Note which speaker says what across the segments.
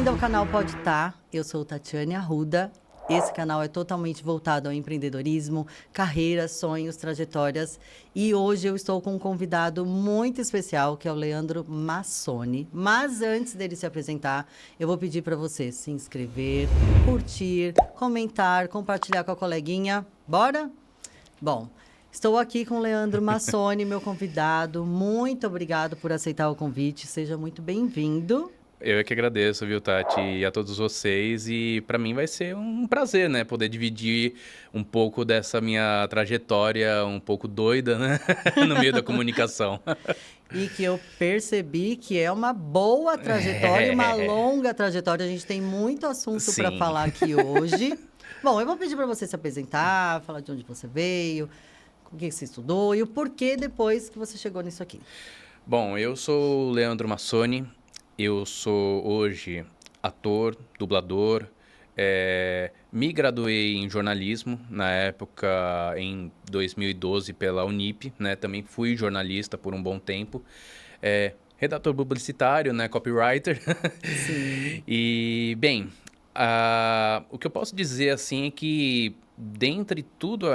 Speaker 1: Bem-vindo ao canal Pode Tá. Eu sou Tatiane Arruda. Esse canal é totalmente voltado ao empreendedorismo, carreiras, sonhos, trajetórias. E hoje eu estou com um convidado muito especial, que é o Leandro Massoni. Mas antes dele se apresentar, eu vou pedir para você se inscrever, curtir, comentar, compartilhar com a coleguinha. Bora? Bom, estou aqui com o Leandro Massoni, meu convidado. Muito obrigado por aceitar o convite. Seja muito bem-vindo.
Speaker 2: Eu é que agradeço, viu, Tati, e a todos vocês. E para mim vai ser um prazer, né, poder dividir um pouco dessa minha trajetória um pouco doida, né, no meio da comunicação.
Speaker 1: E que eu percebi que é uma boa trajetória, uma longa trajetória. A gente tem muito assunto para
Speaker 2: Sim.
Speaker 1: falar aqui hoje. Bom, eu vou pedir para você se apresentar, falar de onde você veio, com o que você estudou e o porquê depois que você chegou nisso aqui.
Speaker 2: Bom, eu sou o Leandro Massoni, eu sou hoje ator, dublador, me graduei em jornalismo, na época em 2012 pela Unip, né, também fui jornalista por um bom tempo, redator publicitário, né, copywriter.
Speaker 1: Sim.
Speaker 2: E, bem, o que eu posso dizer assim é que dentre tudo,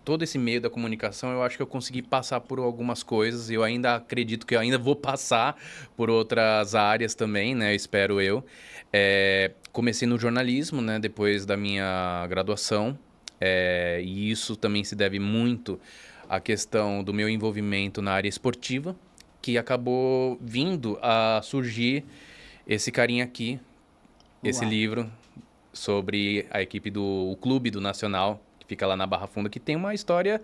Speaker 2: todo esse meio da comunicação, eu acho que eu consegui passar por algumas coisas. Eu ainda acredito que eu ainda vou passar por outras áreas também, né? Espero eu. Comecei no jornalismo, né? Depois da minha graduação. E isso também se deve muito à questão do meu envolvimento na área esportiva, que acabou vindo a surgir esse carinha aqui, esse
Speaker 1: Uau.
Speaker 2: livro sobre a equipe do Clube do Nacional, que fica lá na Barra Funda, que tem uma história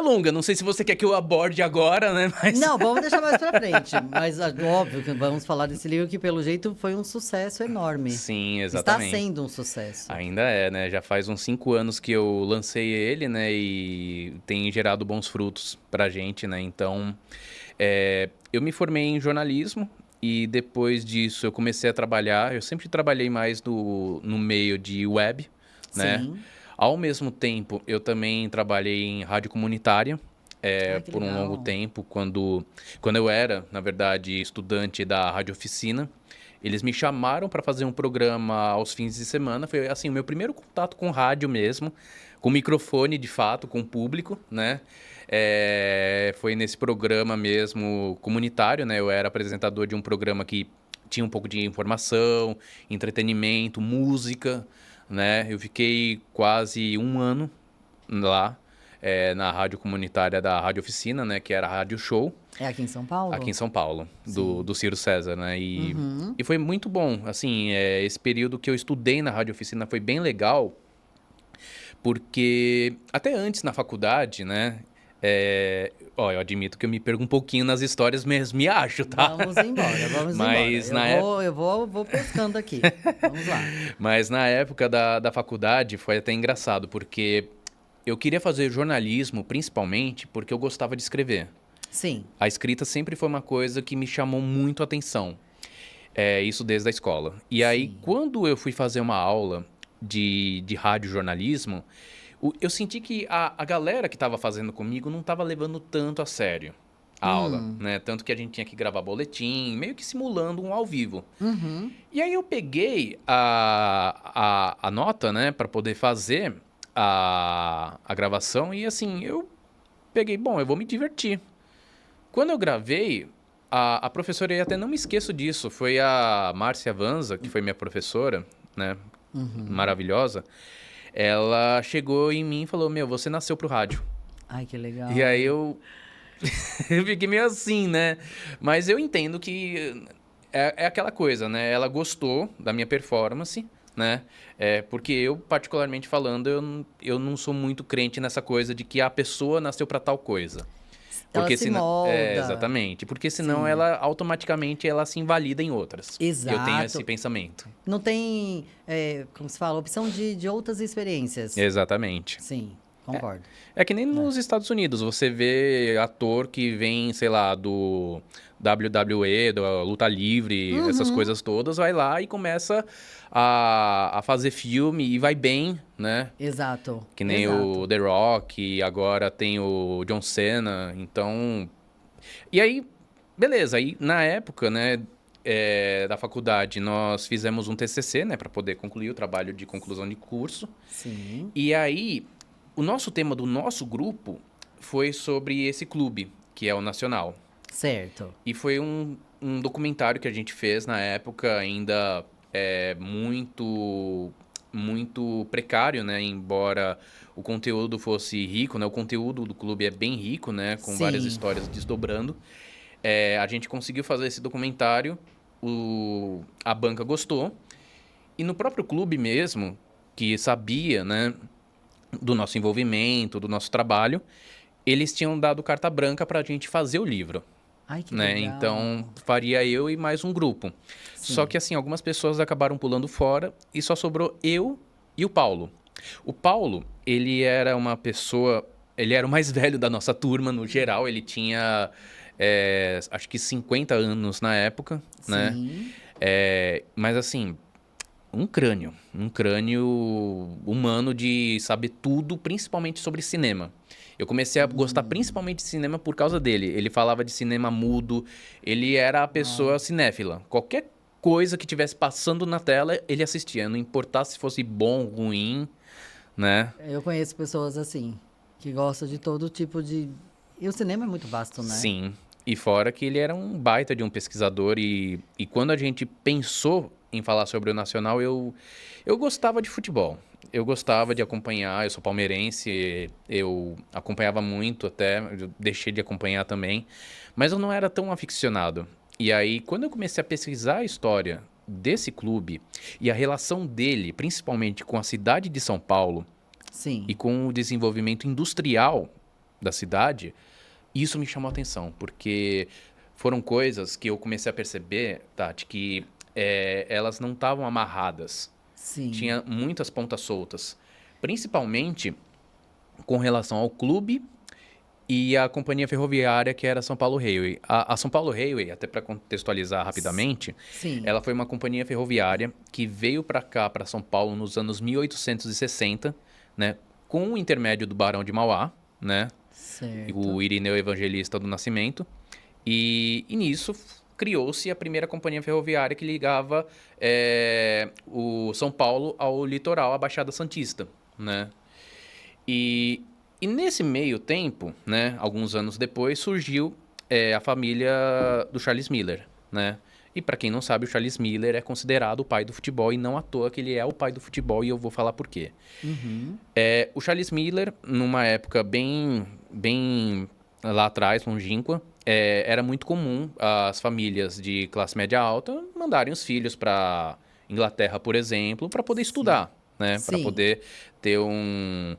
Speaker 2: longa. Não sei se você quer que eu aborde agora, né? Mas...
Speaker 1: Não, vamos deixar mais pra frente. Mas óbvio que vamos falar desse livro que, pelo jeito, foi um sucesso enorme.
Speaker 2: Sim, exatamente.
Speaker 1: Está sendo um sucesso.
Speaker 2: Ainda é, né? Já faz uns 5 anos que eu lancei ele, né? E tem gerado bons frutos pra gente, né? Então, eu me formei em jornalismo. E depois disso eu comecei a trabalhar. Eu sempre trabalhei mais no meio de web, né?
Speaker 1: Sim.
Speaker 2: Ao mesmo tempo, eu também trabalhei em rádio comunitária
Speaker 1: Que
Speaker 2: por um
Speaker 1: legal.
Speaker 2: longo tempo, quando eu era, na verdade, estudante da Rádio Oficina. Eles me chamaram para fazer um programa aos fins de semana. Foi assim, o meu primeiro contato com rádio mesmo, com microfone de fato, com o público, né? Foi nesse programa mesmo comunitário, né? Eu era apresentador de um programa que tinha um pouco de informação, entretenimento, música, né? Eu fiquei quase um ano lá, na rádio comunitária da Rádio Oficina, né? Que era a Rádio Show.
Speaker 1: É aqui em São Paulo?
Speaker 2: Aqui em São Paulo, do Ciro César, né? E
Speaker 1: Uhum.
Speaker 2: foi muito bom, assim, esse período que eu estudei na Rádio Oficina foi bem legal, porque até antes na faculdade, né? Eu admito que eu me perco um pouquinho nas histórias mesmo, me acho, tá?
Speaker 1: Vamos embora, vamos
Speaker 2: Mas
Speaker 1: embora. Eu vou pescando aqui. Vamos lá.
Speaker 2: Mas na época da faculdade foi até engraçado, porque eu queria fazer jornalismo principalmente porque eu gostava de escrever.
Speaker 1: Sim.
Speaker 2: A escrita sempre foi uma coisa que me chamou muito a atenção. Isso desde a escola. E aí,
Speaker 1: Sim.
Speaker 2: quando eu fui fazer uma aula de radiojornalismo, eu senti que a galera que estava fazendo comigo não estava levando tanto a sério a aula, né? Tanto que a gente tinha que gravar boletim, meio que simulando um ao vivo.
Speaker 1: Uhum.
Speaker 2: E aí eu peguei a nota, né, para poder fazer a gravação e assim, eu peguei, bom, eu vou me divertir. Quando eu gravei, a professora, e até não me esqueço disso, foi a Márcia Vanza, que foi minha professora, né, maravilhosa. Ela chegou em mim e falou, você nasceu pro rádio.
Speaker 1: Ai, que legal.
Speaker 2: E aí eu fiquei meio assim, né? Mas eu entendo que é aquela coisa, né? Ela gostou da minha performance, né? Porque eu, particularmente falando, eu não sou muito crente nessa coisa de que a pessoa nasceu pra tal coisa.
Speaker 1: Ela se molda.
Speaker 2: Exatamente. Porque senão
Speaker 1: Sim.
Speaker 2: ela automaticamente ela se invalida em outras.
Speaker 1: Exato.
Speaker 2: Eu tenho esse pensamento.
Speaker 1: Não tem, como se fala, opção de outras experiências.
Speaker 2: Exatamente.
Speaker 1: Sim, concordo.
Speaker 2: É que nem nos Estados Unidos, você vê ator que vem, sei lá, do WWE, da luta livre, essas coisas todas, vai lá e começa a fazer filme e vai bem, né?
Speaker 1: Exato.
Speaker 2: Que nem o The Rock, agora tem o John Cena, então... E aí, beleza, aí na época, né, da faculdade, nós fizemos um TCC, né, para poder concluir o trabalho de conclusão de curso.
Speaker 1: Sim.
Speaker 2: E aí, o nosso tema do nosso grupo foi sobre esse clube, que é o Nacional.
Speaker 1: Certo.
Speaker 2: E foi um documentário que a gente fez na época, ainda muito, muito precário, né? Embora o conteúdo fosse rico, né? O conteúdo do clube é bem rico, né? Com várias
Speaker 1: Sim.
Speaker 2: histórias desdobrando. A gente conseguiu fazer esse documentário, a banca gostou. E no próprio clube mesmo, que sabia, né? Do nosso envolvimento, do nosso trabalho, eles tinham dado carta branca para a gente fazer o livro.
Speaker 1: Ai, que
Speaker 2: Né?
Speaker 1: legal.
Speaker 2: Então, faria eu e mais um grupo.
Speaker 1: Sim.
Speaker 2: Só que, assim, algumas pessoas acabaram pulando fora e só sobrou eu e o Paulo. O Paulo, ele era uma pessoa... Ele era o mais velho da nossa turma, no geral. Ele tinha, acho que 50 anos na época, né?
Speaker 1: Sim.
Speaker 2: Mas, assim, um crânio humano de saber tudo, principalmente sobre cinema. Eu comecei a gostar principalmente de cinema por causa dele. Ele falava de cinema mudo, ele era a pessoa cinéfila. Qualquer coisa que tivesse passando na tela, ele assistia. Não importasse se fosse bom, ruim, né?
Speaker 1: Eu conheço pessoas assim, que gostam de todo tipo de... E o cinema é muito vasto, né?
Speaker 2: Sim. E fora que ele era um baita de um pesquisador e quando a gente pensou em falar sobre o Nacional, eu gostava de futebol. Eu gostava de acompanhar, eu sou palmeirense, eu acompanhava muito até, eu deixei de acompanhar também, mas eu não era tão aficionado. E aí, quando eu comecei a pesquisar a história desse clube e a relação dele, principalmente com a cidade de São Paulo
Speaker 1: Sim.
Speaker 2: e com o desenvolvimento industrial da cidade, isso me chamou a atenção, porque foram coisas que eu comecei a perceber, Tati, que elas não estavam amarradas.
Speaker 1: Sim.
Speaker 2: Tinha muitas pontas soltas, principalmente com relação ao clube e à companhia ferroviária que era a São Paulo Railway. A São Paulo Railway, até para contextualizar rapidamente,
Speaker 1: Sim.
Speaker 2: ela foi uma companhia ferroviária que veio para cá, para São Paulo, nos anos 1860, né, com o intermédio do Barão de Mauá, né,
Speaker 1: Certo.
Speaker 2: o Irineu Evangelista do Nascimento, e nisso criou-se a primeira companhia ferroviária que ligava o São Paulo ao litoral, à Baixada Santista, né? E nesse meio tempo, né, alguns anos depois, surgiu a família do Charles Miller, né? E para quem não sabe, o Charles Miller é considerado o pai do futebol e não à toa que ele é o pai do futebol e eu vou falar por quê.
Speaker 1: Uhum.
Speaker 2: O Charles Miller, numa época bem lá atrás, longínqua, era muito comum as famílias de classe média alta mandarem os filhos para Inglaterra, por exemplo, para poder estudar, né? Para
Speaker 1: Sim.
Speaker 2: poder ter um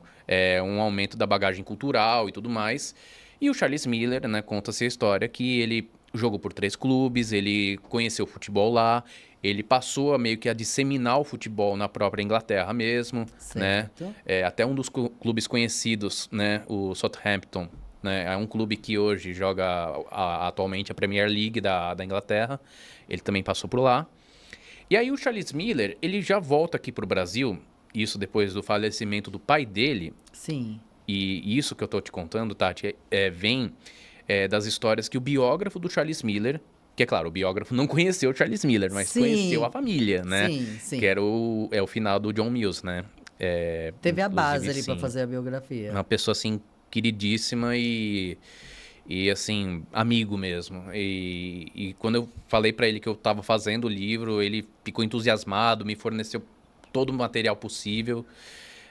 Speaker 2: aumento da bagagem cultural e tudo mais. E o Charles Miller, né, conta-se a história que ele jogou por 3 clubes, ele conheceu o futebol lá, ele passou a meio que a disseminar o futebol na própria Inglaterra mesmo, né?
Speaker 1: Certo.
Speaker 2: Até um dos clubes conhecidos, né, o Southampton, né, é um clube que hoje joga atualmente a Premier League da Inglaterra, ele também passou por lá. E aí o Charles Miller, ele já volta aqui para o Brasil, isso depois do falecimento do pai dele,
Speaker 1: Sim.
Speaker 2: e isso que eu tô te contando, Tati, vem das histórias que o biógrafo do Charles Miller, que é claro, o biógrafo não conheceu o Charles Miller, mas
Speaker 1: Sim.
Speaker 2: conheceu a família, né?
Speaker 1: Sim, sim.
Speaker 2: Que era o final do John Mills, né?
Speaker 1: Teve a base
Speaker 2: Inclusive,
Speaker 1: ali para
Speaker 2: sim,
Speaker 1: fazer a biografia.
Speaker 2: uma pessoa, assim, queridíssima e assim, amigo mesmo. E quando eu falei pra ele que eu tava fazendo o livro, ele ficou entusiasmado, me forneceu todo o material possível.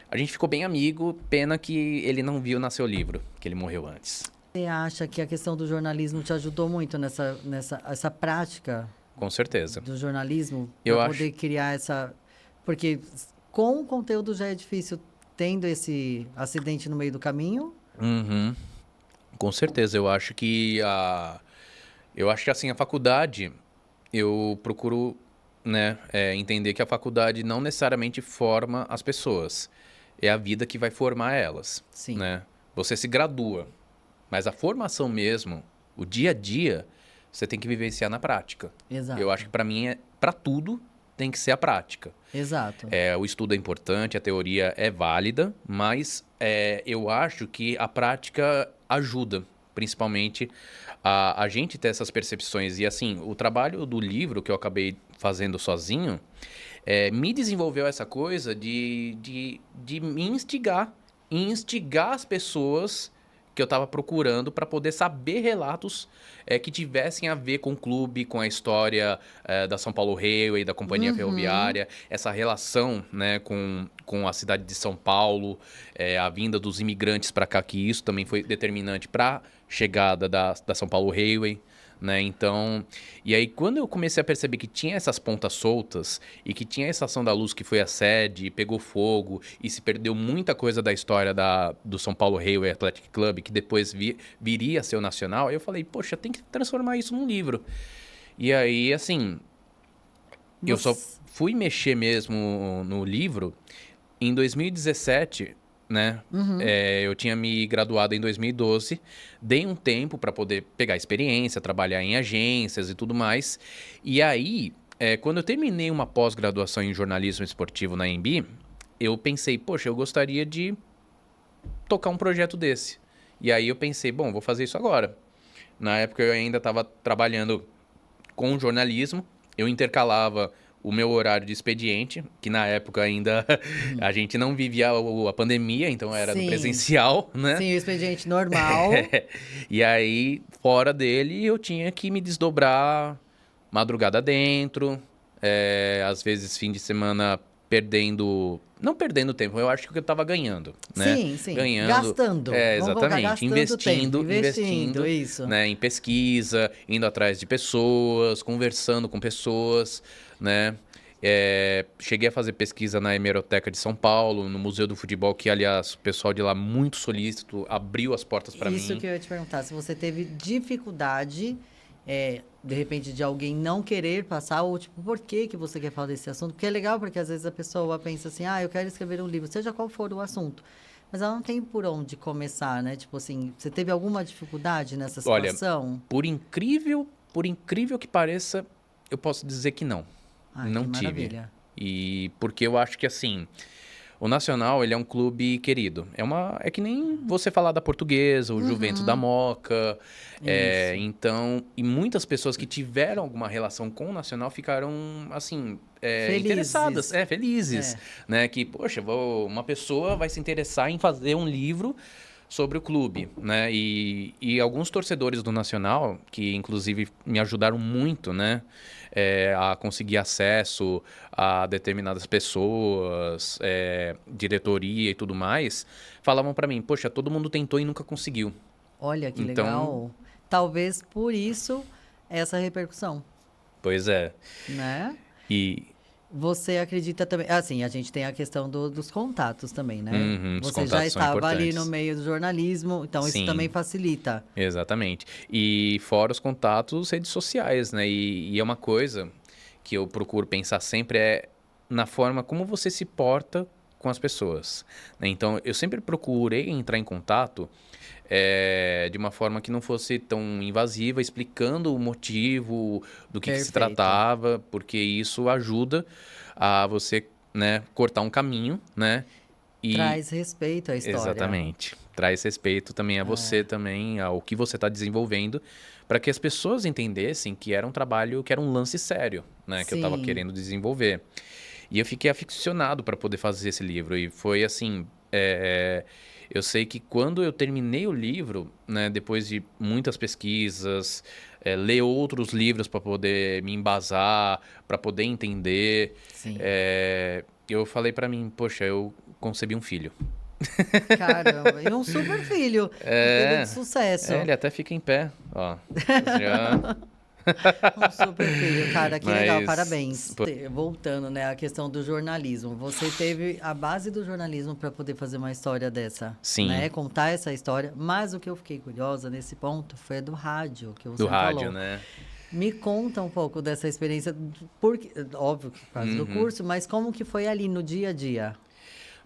Speaker 2: A gente ficou bem amigo, pena que ele não viu nascer o livro, que ele morreu antes.
Speaker 1: Você acha que a questão do jornalismo te ajudou muito essa prática
Speaker 2: Com certeza.
Speaker 1: do jornalismo
Speaker 2: Eu
Speaker 1: para
Speaker 2: acho.
Speaker 1: poder criar essa... Porque com o conteúdo já é difícil, tendo esse acidente no meio do caminho.
Speaker 2: Uhum. Com certeza, eu acho que assim, a faculdade, eu procuro, né, entender que a faculdade não necessariamente forma as pessoas, é a vida que vai formar elas,
Speaker 1: Sim.
Speaker 2: né? Você se gradua, mas a formação mesmo, o dia a dia, você tem que vivenciar na prática.
Speaker 1: Exato.
Speaker 2: Eu acho que para mim, para tudo, tem que ser a prática.
Speaker 1: Exato.
Speaker 2: O estudo é importante, a teoria é válida, mas eu acho que a prática ajuda, principalmente a gente ter essas percepções. E assim, o trabalho do livro que eu acabei fazendo sozinho me desenvolveu essa coisa de me instigar as pessoas que eu estava procurando para poder saber relatos que tivessem a ver com o clube, com a história da São Paulo Railway, da Companhia Ferroviária, essa relação, né, com a cidade de São Paulo, a vinda dos imigrantes para cá, que isso também foi determinante para a chegada da São Paulo Railway. Né? Então, e aí quando eu comecei a perceber que tinha essas pontas soltas e que tinha a Estação da Luz, que foi a sede, pegou fogo e se perdeu muita coisa da história do São Paulo Railway Athletic Club, que depois viria a ser o Nacional, aí eu falei, poxa, tem que transformar isso num livro. E aí, assim, eu só fui mexer mesmo no livro em 2017, né? Eu tinha me graduado em 2012, dei um tempo para poder pegar experiência, trabalhar em agências e tudo mais. E aí, quando eu terminei uma pós-graduação em jornalismo esportivo na AMB, eu pensei, poxa, eu gostaria de tocar um projeto desse. E aí eu pensei, bom, vou fazer isso agora. Na época eu ainda estava trabalhando com jornalismo, eu intercalava o meu horário de expediente, que na época ainda a gente não vivia a pandemia, então era no presencial, né?
Speaker 1: Sim, o expediente normal.
Speaker 2: E aí, fora dele, eu tinha que me desdobrar madrugada dentro, às vezes fim de semana não perdendo tempo, eu acho que eu estava ganhando, né?
Speaker 1: Sim.
Speaker 2: Ganhando,
Speaker 1: gastando.
Speaker 2: Exatamente,
Speaker 1: Gastando
Speaker 2: investindo,
Speaker 1: isso.
Speaker 2: né, em pesquisa, indo atrás de pessoas, conversando com pessoas, né? Cheguei a fazer pesquisa na Hemeroteca de São Paulo, no Museu do Futebol, que, aliás, o pessoal de lá muito solícito, abriu as portas para mim.
Speaker 1: Isso que eu ia te perguntar, se você teve dificuldade, de repente, de alguém não querer passar, ou tipo, por que você quer falar desse assunto? Porque é legal, porque às vezes a pessoa pensa assim, eu quero escrever um livro, seja qual for o assunto. Mas ela não tem por onde começar, né? Tipo assim, você teve alguma dificuldade nessa situação?
Speaker 2: Olha, por incrível que pareça, eu posso dizer que não. Não
Speaker 1: que
Speaker 2: tive.
Speaker 1: Maravilha.
Speaker 2: E porque eu acho que, assim, o Nacional, ele é um clube querido. É que nem você falar da Portuguesa, o Juventus da Moca. Então, e muitas pessoas que tiveram alguma relação com o Nacional ficaram, assim, interessadas. Felizes. Né? Que, poxa, uma pessoa vai se interessar em fazer um livro sobre o clube, né? E alguns torcedores do Nacional, que inclusive me ajudaram muito, né? A conseguir acesso a determinadas pessoas, diretoria e tudo mais, falavam para mim, poxa, todo mundo tentou e nunca conseguiu.
Speaker 1: Olha, que legal. Talvez por isso essa repercussão.
Speaker 2: Pois é.
Speaker 1: Né?
Speaker 2: E...
Speaker 1: Você acredita também... Assim, a gente tem a questão dos contatos também, né? Você já estava ali no meio do jornalismo, então isso também facilita.
Speaker 2: Exatamente. E fora os contatos, redes sociais, né? E é uma coisa que eu procuro pensar sempre na forma como você se porta com as pessoas. Né? Então, eu sempre procurei entrar em contato de uma forma que não fosse tão invasiva, explicando o motivo do que se tratava, porque isso ajuda a você, né, cortar um caminho, né?
Speaker 1: Traz respeito à história.
Speaker 2: Exatamente. Traz respeito também a você, também ao que você está desenvolvendo, para que as pessoas entendessem que era um trabalho, que era um lance sério, né? Que eu estava querendo desenvolver. E eu fiquei aficionado para poder fazer esse livro. E foi assim... Eu sei que quando eu terminei o livro, né, depois de muitas pesquisas, ler outros livros para poder me embasar, para poder entender, eu falei para mim, poxa, eu concebi um filho.
Speaker 1: Caramba, e um super filho, um filho de sucesso.
Speaker 2: Ele até fica em pé, ó. Já...
Speaker 1: Um super filho, cara, que legal, parabéns. Voltando, né, à questão do jornalismo. Você teve a base do jornalismo para poder fazer uma história dessa, né? Contar essa história. Mas o que eu fiquei curiosa nesse ponto foi do rádio, que você falou.
Speaker 2: Do rádio, né?
Speaker 1: Me conta um pouco dessa experiência, porque, óbvio, por causa do curso, mas como que foi ali no dia a dia?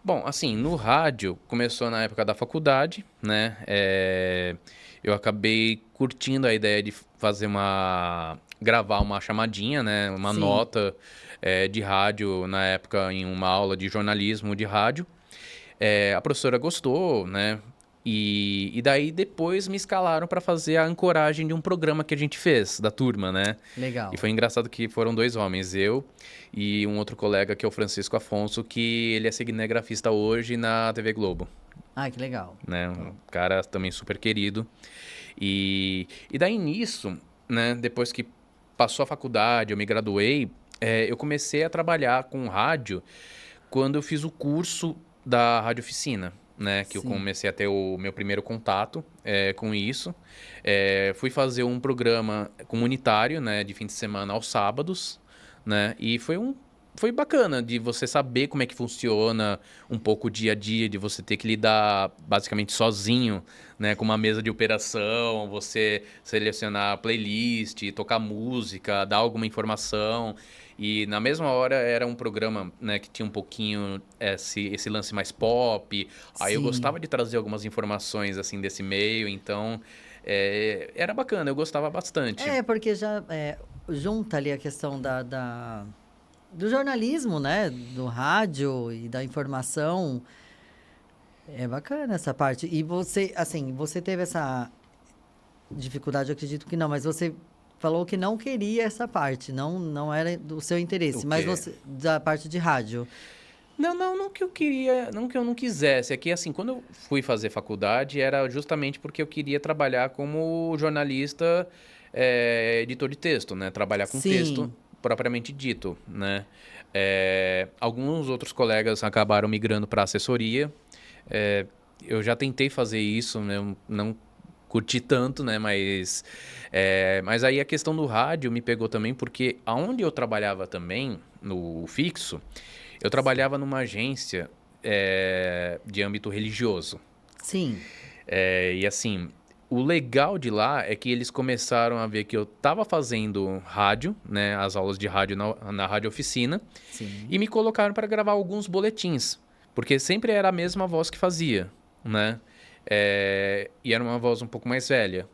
Speaker 2: Bom, assim, no rádio, começou na época da faculdade, né? Eu acabei curtindo a ideia de gravar uma chamadinha, né? Uma nota de rádio, na época, em uma aula de jornalismo de rádio. A professora gostou, né? E daí depois me escalaram para fazer a ancoragem de um programa que a gente fez, da turma, né?
Speaker 1: Legal.
Speaker 2: E foi engraçado que foram 2 homens, eu e um outro colega que é o Francisco Afonso, que ele é cinegrafista hoje na TV Globo,
Speaker 1: Ai, que legal.
Speaker 2: né? Um cara também super querido. E daí nisso, né, depois que passou a faculdade, eu me graduei, eu comecei a trabalhar com rádio quando eu fiz o curso da Rádio Oficina, né? Que eu
Speaker 1: Sim.
Speaker 2: comecei a ter o meu primeiro contato com isso. Fui fazer um programa comunitário, né? De fim de semana aos sábados, né? E foi bacana de você saber como é que funciona um pouco o dia a dia, de você ter que lidar basicamente sozinho, né, com uma mesa de operação, você selecionar a playlist, tocar música, dar alguma informação. E na mesma hora era um programa, né, que tinha um pouquinho esse lance mais pop. Aí eu
Speaker 1: Sim.
Speaker 2: gostava de trazer algumas informações assim desse meio, então era bacana, eu gostava bastante.
Speaker 1: Porque já junta ali a questão do jornalismo, né? Do rádio e da informação. É bacana essa parte. E você, assim, você teve essa dificuldade, eu acredito que não, mas você falou que não queria essa parte, não era do seu interesse,
Speaker 2: O
Speaker 1: mas
Speaker 2: quê?
Speaker 1: você, da parte de rádio.
Speaker 2: Não que eu queria, não que eu não quisesse. É que, assim, quando eu fui fazer faculdade, era justamente porque eu queria trabalhar como jornalista, editor de texto, né? Trabalhar com texto
Speaker 1: Sim,
Speaker 2: propriamente dito, né? Alguns outros colegas acabaram migrando para assessoria. É, eu já tentei fazer isso, né? Eu não curti tanto, né? Mas aí a questão do rádio me pegou também, porque aonde eu trabalhava também, no fixo, eu trabalhava numa agência de âmbito religioso.
Speaker 1: sim,
Speaker 2: E assim, o legal de lá é que eles começaram a ver que eu estava fazendo rádio, né, as aulas de rádio na rádio oficina,
Speaker 1: sim.
Speaker 2: e me colocaram para gravar alguns boletins, porque sempre era a mesma voz que fazia, né? E era uma voz um pouco mais velha.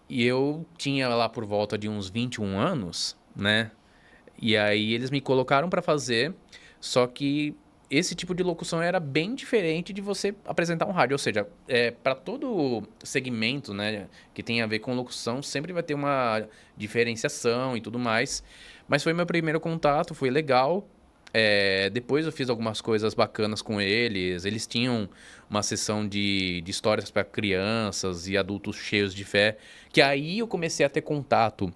Speaker 2: E eu tinha lá por volta de uns 21 anos, né? E aí eles me colocaram para fazer, só que esse tipo de locução era bem diferente de você apresentar um rádio, ou seja, para todo segmento, né, que tem a ver com locução, sempre vai ter uma diferenciação e tudo mais. Mas foi meu primeiro contato, foi legal. Depois eu fiz algumas coisas bacanas com eles. Eles tinham uma sessão de histórias para crianças e adultos cheios de fé, que aí eu comecei a ter contato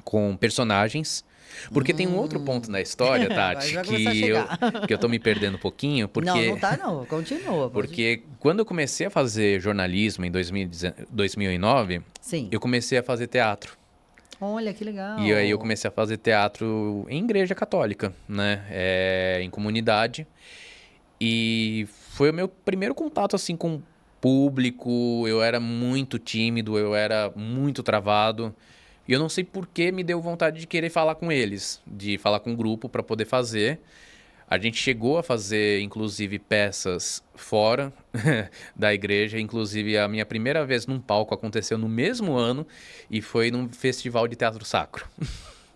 Speaker 2: com personagens. Porque tem um outro ponto na história,
Speaker 1: Agora
Speaker 2: Tati,
Speaker 1: já vai começar a chegar.
Speaker 2: que eu tô me perdendo um pouquinho,
Speaker 1: Não,
Speaker 2: porque,
Speaker 1: não tá não, continua.
Speaker 2: porque quando eu comecei a fazer jornalismo em 2009,
Speaker 1: Sim.
Speaker 2: eu comecei a fazer teatro.
Speaker 1: Olha, que legal.
Speaker 2: E aí eu comecei a fazer teatro em igreja católica, né? Em comunidade. E foi o meu primeiro contato, assim, com o público. Eu era muito tímido, eu era muito travado. E eu não sei por que me deu vontade de querer falar com eles, de falar com o grupo para poder fazer. A gente chegou a fazer, inclusive, peças fora da igreja. Inclusive, a minha primeira vez num palco aconteceu no mesmo ano e foi num festival de teatro sacro,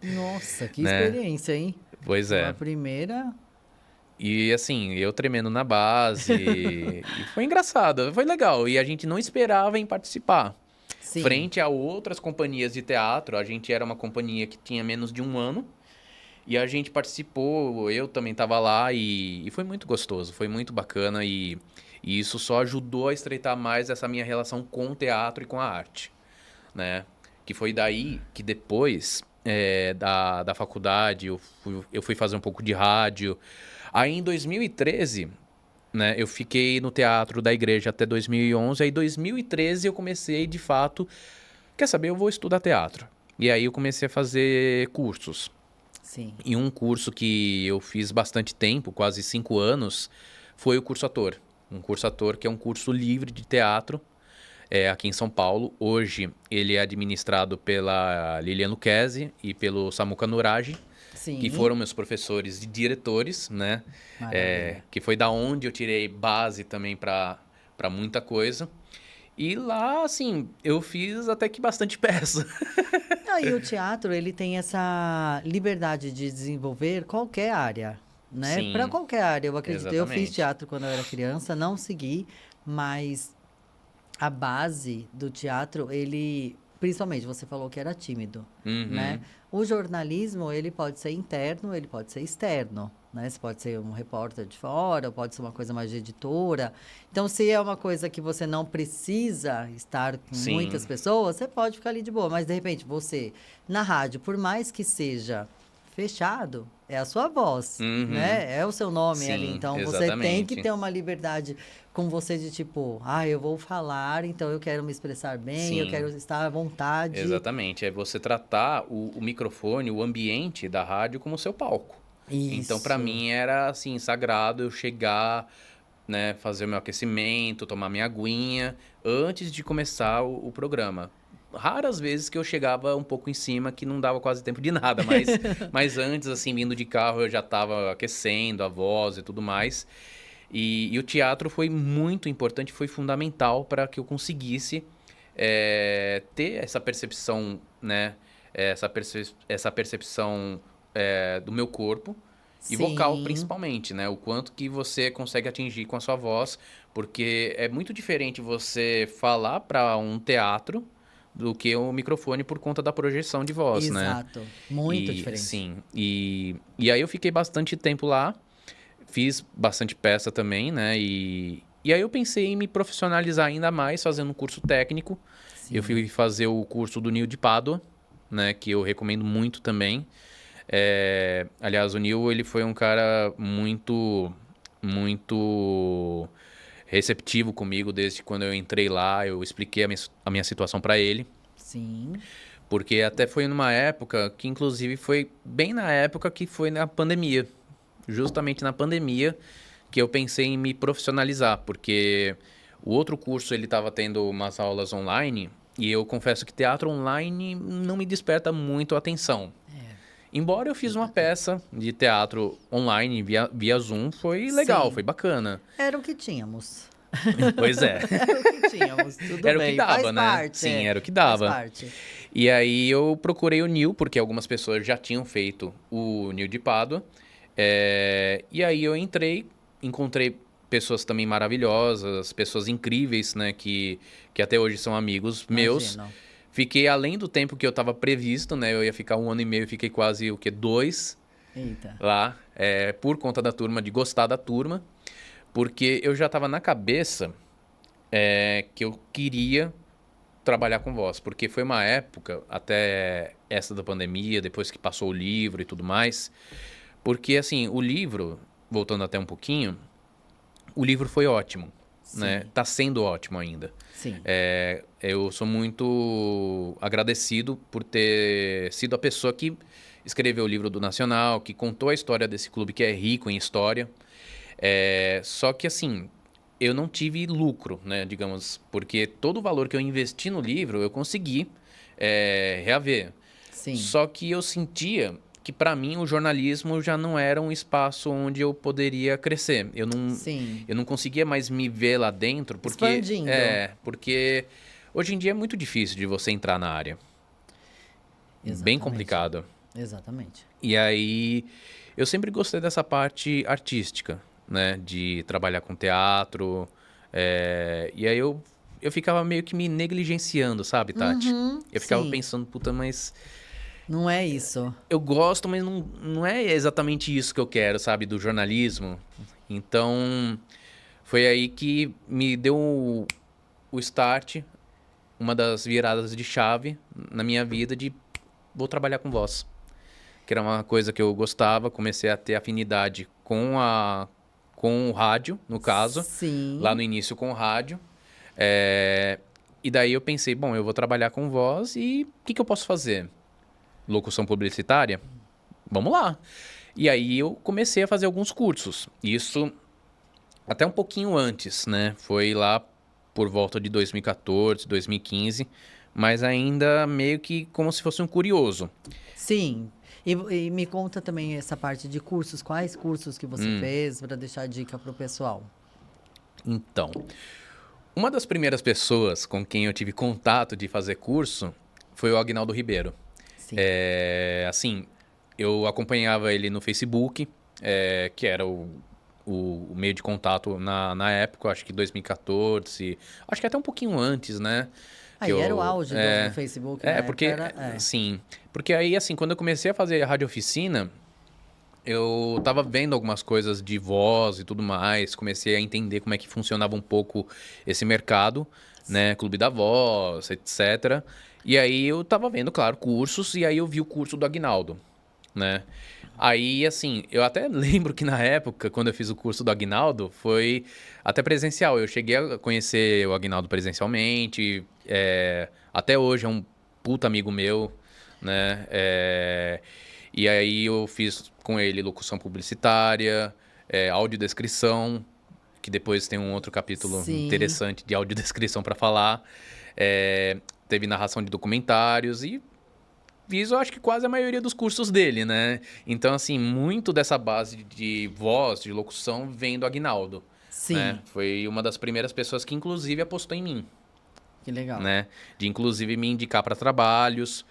Speaker 1: Nossa, que
Speaker 2: né?
Speaker 1: experiência, hein?
Speaker 2: Pois
Speaker 1: A
Speaker 2: é.
Speaker 1: primeira.
Speaker 2: E assim, eu tremendo na base. E foi engraçado, foi legal. E a gente não esperava em participar.
Speaker 1: Sim.
Speaker 2: Frente a outras companhias de teatro, a gente era uma companhia que tinha menos de um ano. E a gente participou, eu também estava lá e foi muito gostoso, foi muito bacana. E isso só ajudou a estreitar mais essa minha relação com o teatro e com a arte, né? Que foi daí que depois da faculdade eu fui fazer um pouco de rádio. Aí em 2013, né, eu fiquei no teatro da igreja até 2011. Aí em 2013 eu comecei de fato, quer saber, eu vou estudar teatro. E aí eu comecei a fazer cursos.
Speaker 1: Sim.
Speaker 2: E um curso que eu fiz bastante tempo, quase 5 anos, foi o curso Ator. Um curso Ator que é um curso livre de teatro aqui em São Paulo. Hoje ele é administrado pela Lilian Lucchesi e pelo Samuca Nuragi, que
Speaker 1: Sim.
Speaker 2: foram meus professores e diretores, né?
Speaker 1: Maravilha.
Speaker 2: Que foi da onde eu tirei base também para muita coisa. E lá, assim, eu fiz até que bastante peça.
Speaker 1: Não, e o teatro, ele tem essa liberdade de desenvolver qualquer área, né? Para
Speaker 2: Sim,
Speaker 1: qualquer área, eu acredito. Eu fiz
Speaker 2: exatamente.
Speaker 1: teatro quando eu era criança, não segui, mas a base do teatro, ele, principalmente, você falou que era tímido, né? O jornalismo, ele pode ser interno, ele pode ser externo, né? Você pode ser um repórter de fora, pode ser uma coisa mais de editora. Então, se é uma coisa que você não precisa estar com
Speaker 2: Sim,
Speaker 1: muitas pessoas, você pode ficar ali de boa. Mas, de repente, você, na rádio, por mais que seja fechado, é a sua voz,
Speaker 2: uhum,
Speaker 1: né? É o seu nome ali.
Speaker 2: sim,
Speaker 1: Então, você tem que
Speaker 2: exatamente.
Speaker 1: ter uma liberdade com você de tipo, eu vou falar, então eu quero me expressar bem, eu
Speaker 2: Sim,
Speaker 1: quero estar à vontade.
Speaker 2: exatamente. É você tratar o microfone, o ambiente da rádio como seu palco. Então, para
Speaker 1: Isso.
Speaker 2: mim, era assim, sagrado eu chegar, né, fazer o meu aquecimento, tomar minha aguinha, antes de começar o programa. Raras vezes que eu chegava um pouco em cima, que não dava quase tempo de nada, mas antes, assim, vindo de carro, eu já estava aquecendo a voz e tudo mais. E o teatro foi muito importante, foi fundamental para que eu conseguisse ter essa percepção, né? Essa percepção do meu corpo e vocal,
Speaker 1: Sim,
Speaker 2: principalmente, né? O quanto que você consegue atingir com a sua voz, porque é muito diferente você falar para um teatro do que o microfone por conta da projeção de voz, né?
Speaker 1: exato. Muito
Speaker 2: E
Speaker 1: diferente.
Speaker 2: sim, e aí eu fiquei bastante tempo lá. Fiz bastante peça também, né? E aí eu pensei em me profissionalizar ainda mais fazendo um curso técnico. Eu
Speaker 1: Sim.
Speaker 2: fui fazer o curso do Nil de Pádua, né? Que eu recomendo muito também. Aliás, o Nil, ele foi um cara muito receptivo comigo desde quando eu entrei lá. Eu expliquei a minha situação para ele.
Speaker 1: Sim.
Speaker 2: Porque até foi numa época que, inclusive, foi bem na época que foi na pandemia. Justamente na pandemia que eu pensei em me profissionalizar, porque o outro curso ele estava tendo umas aulas online e eu confesso que teatro online não me desperta muito a atenção.
Speaker 1: É.
Speaker 2: Embora eu fiz uma peça de teatro online via Zoom, foi legal,
Speaker 1: Sim.
Speaker 2: foi bacana.
Speaker 1: Era o que tínhamos.
Speaker 2: Pois é,
Speaker 1: Era o que tínhamos. Tudo
Speaker 2: era o que
Speaker 1: bem. Faz
Speaker 2: dava, né?
Speaker 1: parte,
Speaker 2: Sim, era o que
Speaker 1: faz
Speaker 2: dava.
Speaker 1: parte.
Speaker 2: E aí eu procurei o Nil, porque algumas pessoas já tinham feito o Nil de Pádua. E aí eu entrei, encontrei pessoas também maravilhosas, pessoas incríveis, né, que até hoje são amigos meus.
Speaker 1: Imagino.
Speaker 2: Fiquei além do tempo que eu estava previsto, né? Eu ia ficar 1 ano e meio, fiquei quase, o quê? 2
Speaker 1: Eita.
Speaker 2: lá, por conta da turma, de gostar da turma. Porque eu já estava na cabeça que eu queria trabalhar com voz. Porque foi uma época, até essa da pandemia, depois que passou o livro e tudo mais. Porque, assim, o livro, voltando até um pouquinho, o livro foi ótimo, né?
Speaker 1: Sim.
Speaker 2: Tá sendo ótimo ainda.
Speaker 1: Sim.
Speaker 2: Eu sou muito agradecido por ter sido a pessoa que escreveu o livro do Nacional, que contou a história desse clube que é rico em história. Só que, assim, eu não tive lucro, né? Digamos, porque todo o valor que eu investi no livro eu consegui reaver.
Speaker 1: Sim.
Speaker 2: Só que eu sentia que para mim o jornalismo já não era um espaço onde eu poderia crescer.
Speaker 1: Sim.
Speaker 2: Eu não conseguia mais me ver lá dentro
Speaker 1: Expandindo.
Speaker 2: porque hoje em dia é muito difícil de você entrar na área. Bem
Speaker 1: Exatamente.
Speaker 2: complicado.
Speaker 1: Exatamente.
Speaker 2: E aí eu sempre gostei dessa parte artística, né, de trabalhar com teatro. E aí eu ficava meio que me negligenciando, sabe, Tati?
Speaker 1: Uhum.
Speaker 2: Eu ficava
Speaker 1: Sim.
Speaker 2: pensando, puta, mas
Speaker 1: Não é isso.
Speaker 2: eu gosto, mas não é exatamente isso que eu quero, sabe, do jornalismo. Então, foi aí que me deu o start, uma das viradas de chave na minha vida de vou trabalhar com voz. Que era uma coisa que eu gostava, comecei a ter afinidade com o rádio, no caso, lá
Speaker 1: Sim.
Speaker 2: no início com o rádio. E daí eu pensei, bom, eu vou trabalhar com voz e o que eu posso fazer? Locução publicitária? Vamos lá. E aí eu comecei a fazer alguns cursos. Isso até um pouquinho antes, né? Foi lá por volta de 2014, 2015, mas ainda meio que como se fosse um curioso.
Speaker 1: Sim. E me conta também essa parte de cursos. Quais cursos que você fez para deixar dica para o pessoal?
Speaker 2: Então, uma das primeiras pessoas com quem eu tive contato de fazer curso foi o Agnaldo Ribeiro.
Speaker 1: Sim.
Speaker 2: Assim, eu acompanhava ele no Facebook, que era o o meio de contato na época, acho que 2014, acho que até um pouquinho antes, né?
Speaker 1: Aí era o auge do Facebook na época,
Speaker 2: porque, sim, porque aí, assim, quando eu comecei a fazer a rádio oficina, eu tava vendo algumas coisas de voz e tudo mais, comecei a entender como é que funcionava um pouco esse mercado, né? Clube da Voz, etc. E aí eu tava vendo, claro, cursos, e aí eu vi o curso do Aguinaldo, né? Aí, assim, eu até lembro que na época, quando eu fiz o curso do Aguinaldo, foi até presencial. Eu cheguei a conhecer o Aguinaldo presencialmente, até hoje é um puta amigo meu, né? E aí eu fiz com ele locução publicitária, audiodescrição, que depois tem um outro capítulo
Speaker 1: Sim.
Speaker 2: interessante de audiodescrição para falar. Teve narração de documentários e fiz, eu acho que quase a maioria dos cursos dele, né? Então, assim, muito dessa base de voz, de locução, vem do Aguinaldo, né?
Speaker 1: Sim.
Speaker 2: Foi uma das primeiras pessoas que, inclusive, apostou em mim,
Speaker 1: Que legal.
Speaker 2: né? De, inclusive, me indicar para trabalhos.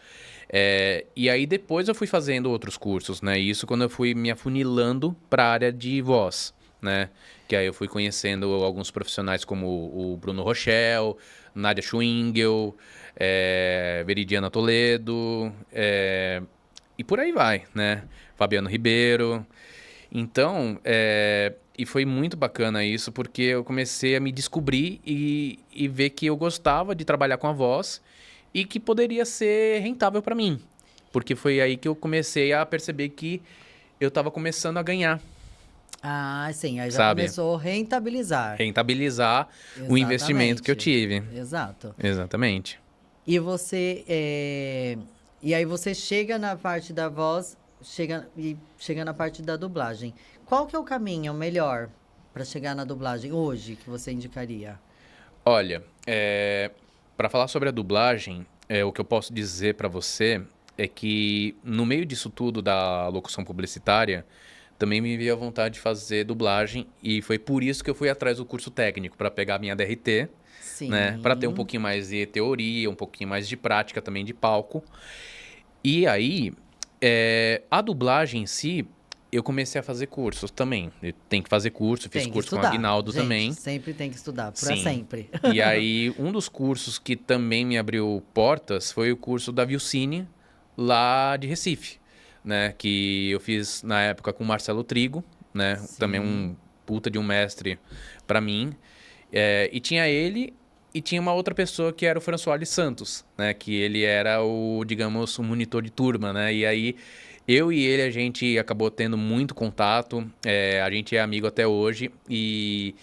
Speaker 2: E aí, depois eu fui fazendo outros cursos, né? Isso quando eu fui me afunilando para a área de voz, né? Que aí eu fui conhecendo alguns profissionais como o Bruno Rochel, Nádia Schwingel, Veridiana Toledo, e por aí vai, né? Fabiano Ribeiro. Então, e foi muito bacana isso, porque eu comecei a me descobrir e ver que eu gostava de trabalhar com a voz e que poderia ser rentável para mim. Porque foi aí que eu comecei a perceber que eu estava começando a ganhar,
Speaker 1: Ah, sim, aí já
Speaker 2: sabe?
Speaker 1: começou a rentabilizar.
Speaker 2: Rentabilizar o investimento que eu
Speaker 1: Exatamente.
Speaker 2: tive.
Speaker 1: Exato.
Speaker 2: Exatamente.
Speaker 1: E você. E aí você chega na parte da voz, chega na parte da dublagem. Qual que é o caminho melhor para chegar na dublagem hoje que você indicaria?
Speaker 2: Olha, para falar sobre a dublagem, o que eu posso dizer para você é que no meio disso tudo da locução publicitária, também me veio a vontade de fazer dublagem e foi por isso que eu fui atrás do curso técnico para pegar a minha DRT, né, para ter um
Speaker 1: Sim.
Speaker 2: pouquinho mais de teoria, um pouquinho mais de prática também de palco. E aí, a dublagem em si, eu comecei a fazer cursos também. Eu tenho que fazer curso, fiz
Speaker 1: Tem que
Speaker 2: curso com o
Speaker 1: estudar.
Speaker 2: Aguinaldo
Speaker 1: Gente,
Speaker 2: também.
Speaker 1: sempre tem que estudar, para
Speaker 2: Sim.
Speaker 1: sempre.
Speaker 2: E aí, um dos cursos que também me abriu portas foi o curso da Vilcine, lá de Recife, né? Que eu fiz na época com o Marcelo Trigo, né? Também
Speaker 1: Sim.
Speaker 2: um puta de um mestre para mim. E tinha ele e tinha uma outra pessoa que era o François Santos, né? Que ele era o, digamos, o monitor de turma, né? E aí, eu e ele, a gente acabou tendo muito contato. A gente é amigo até hoje. E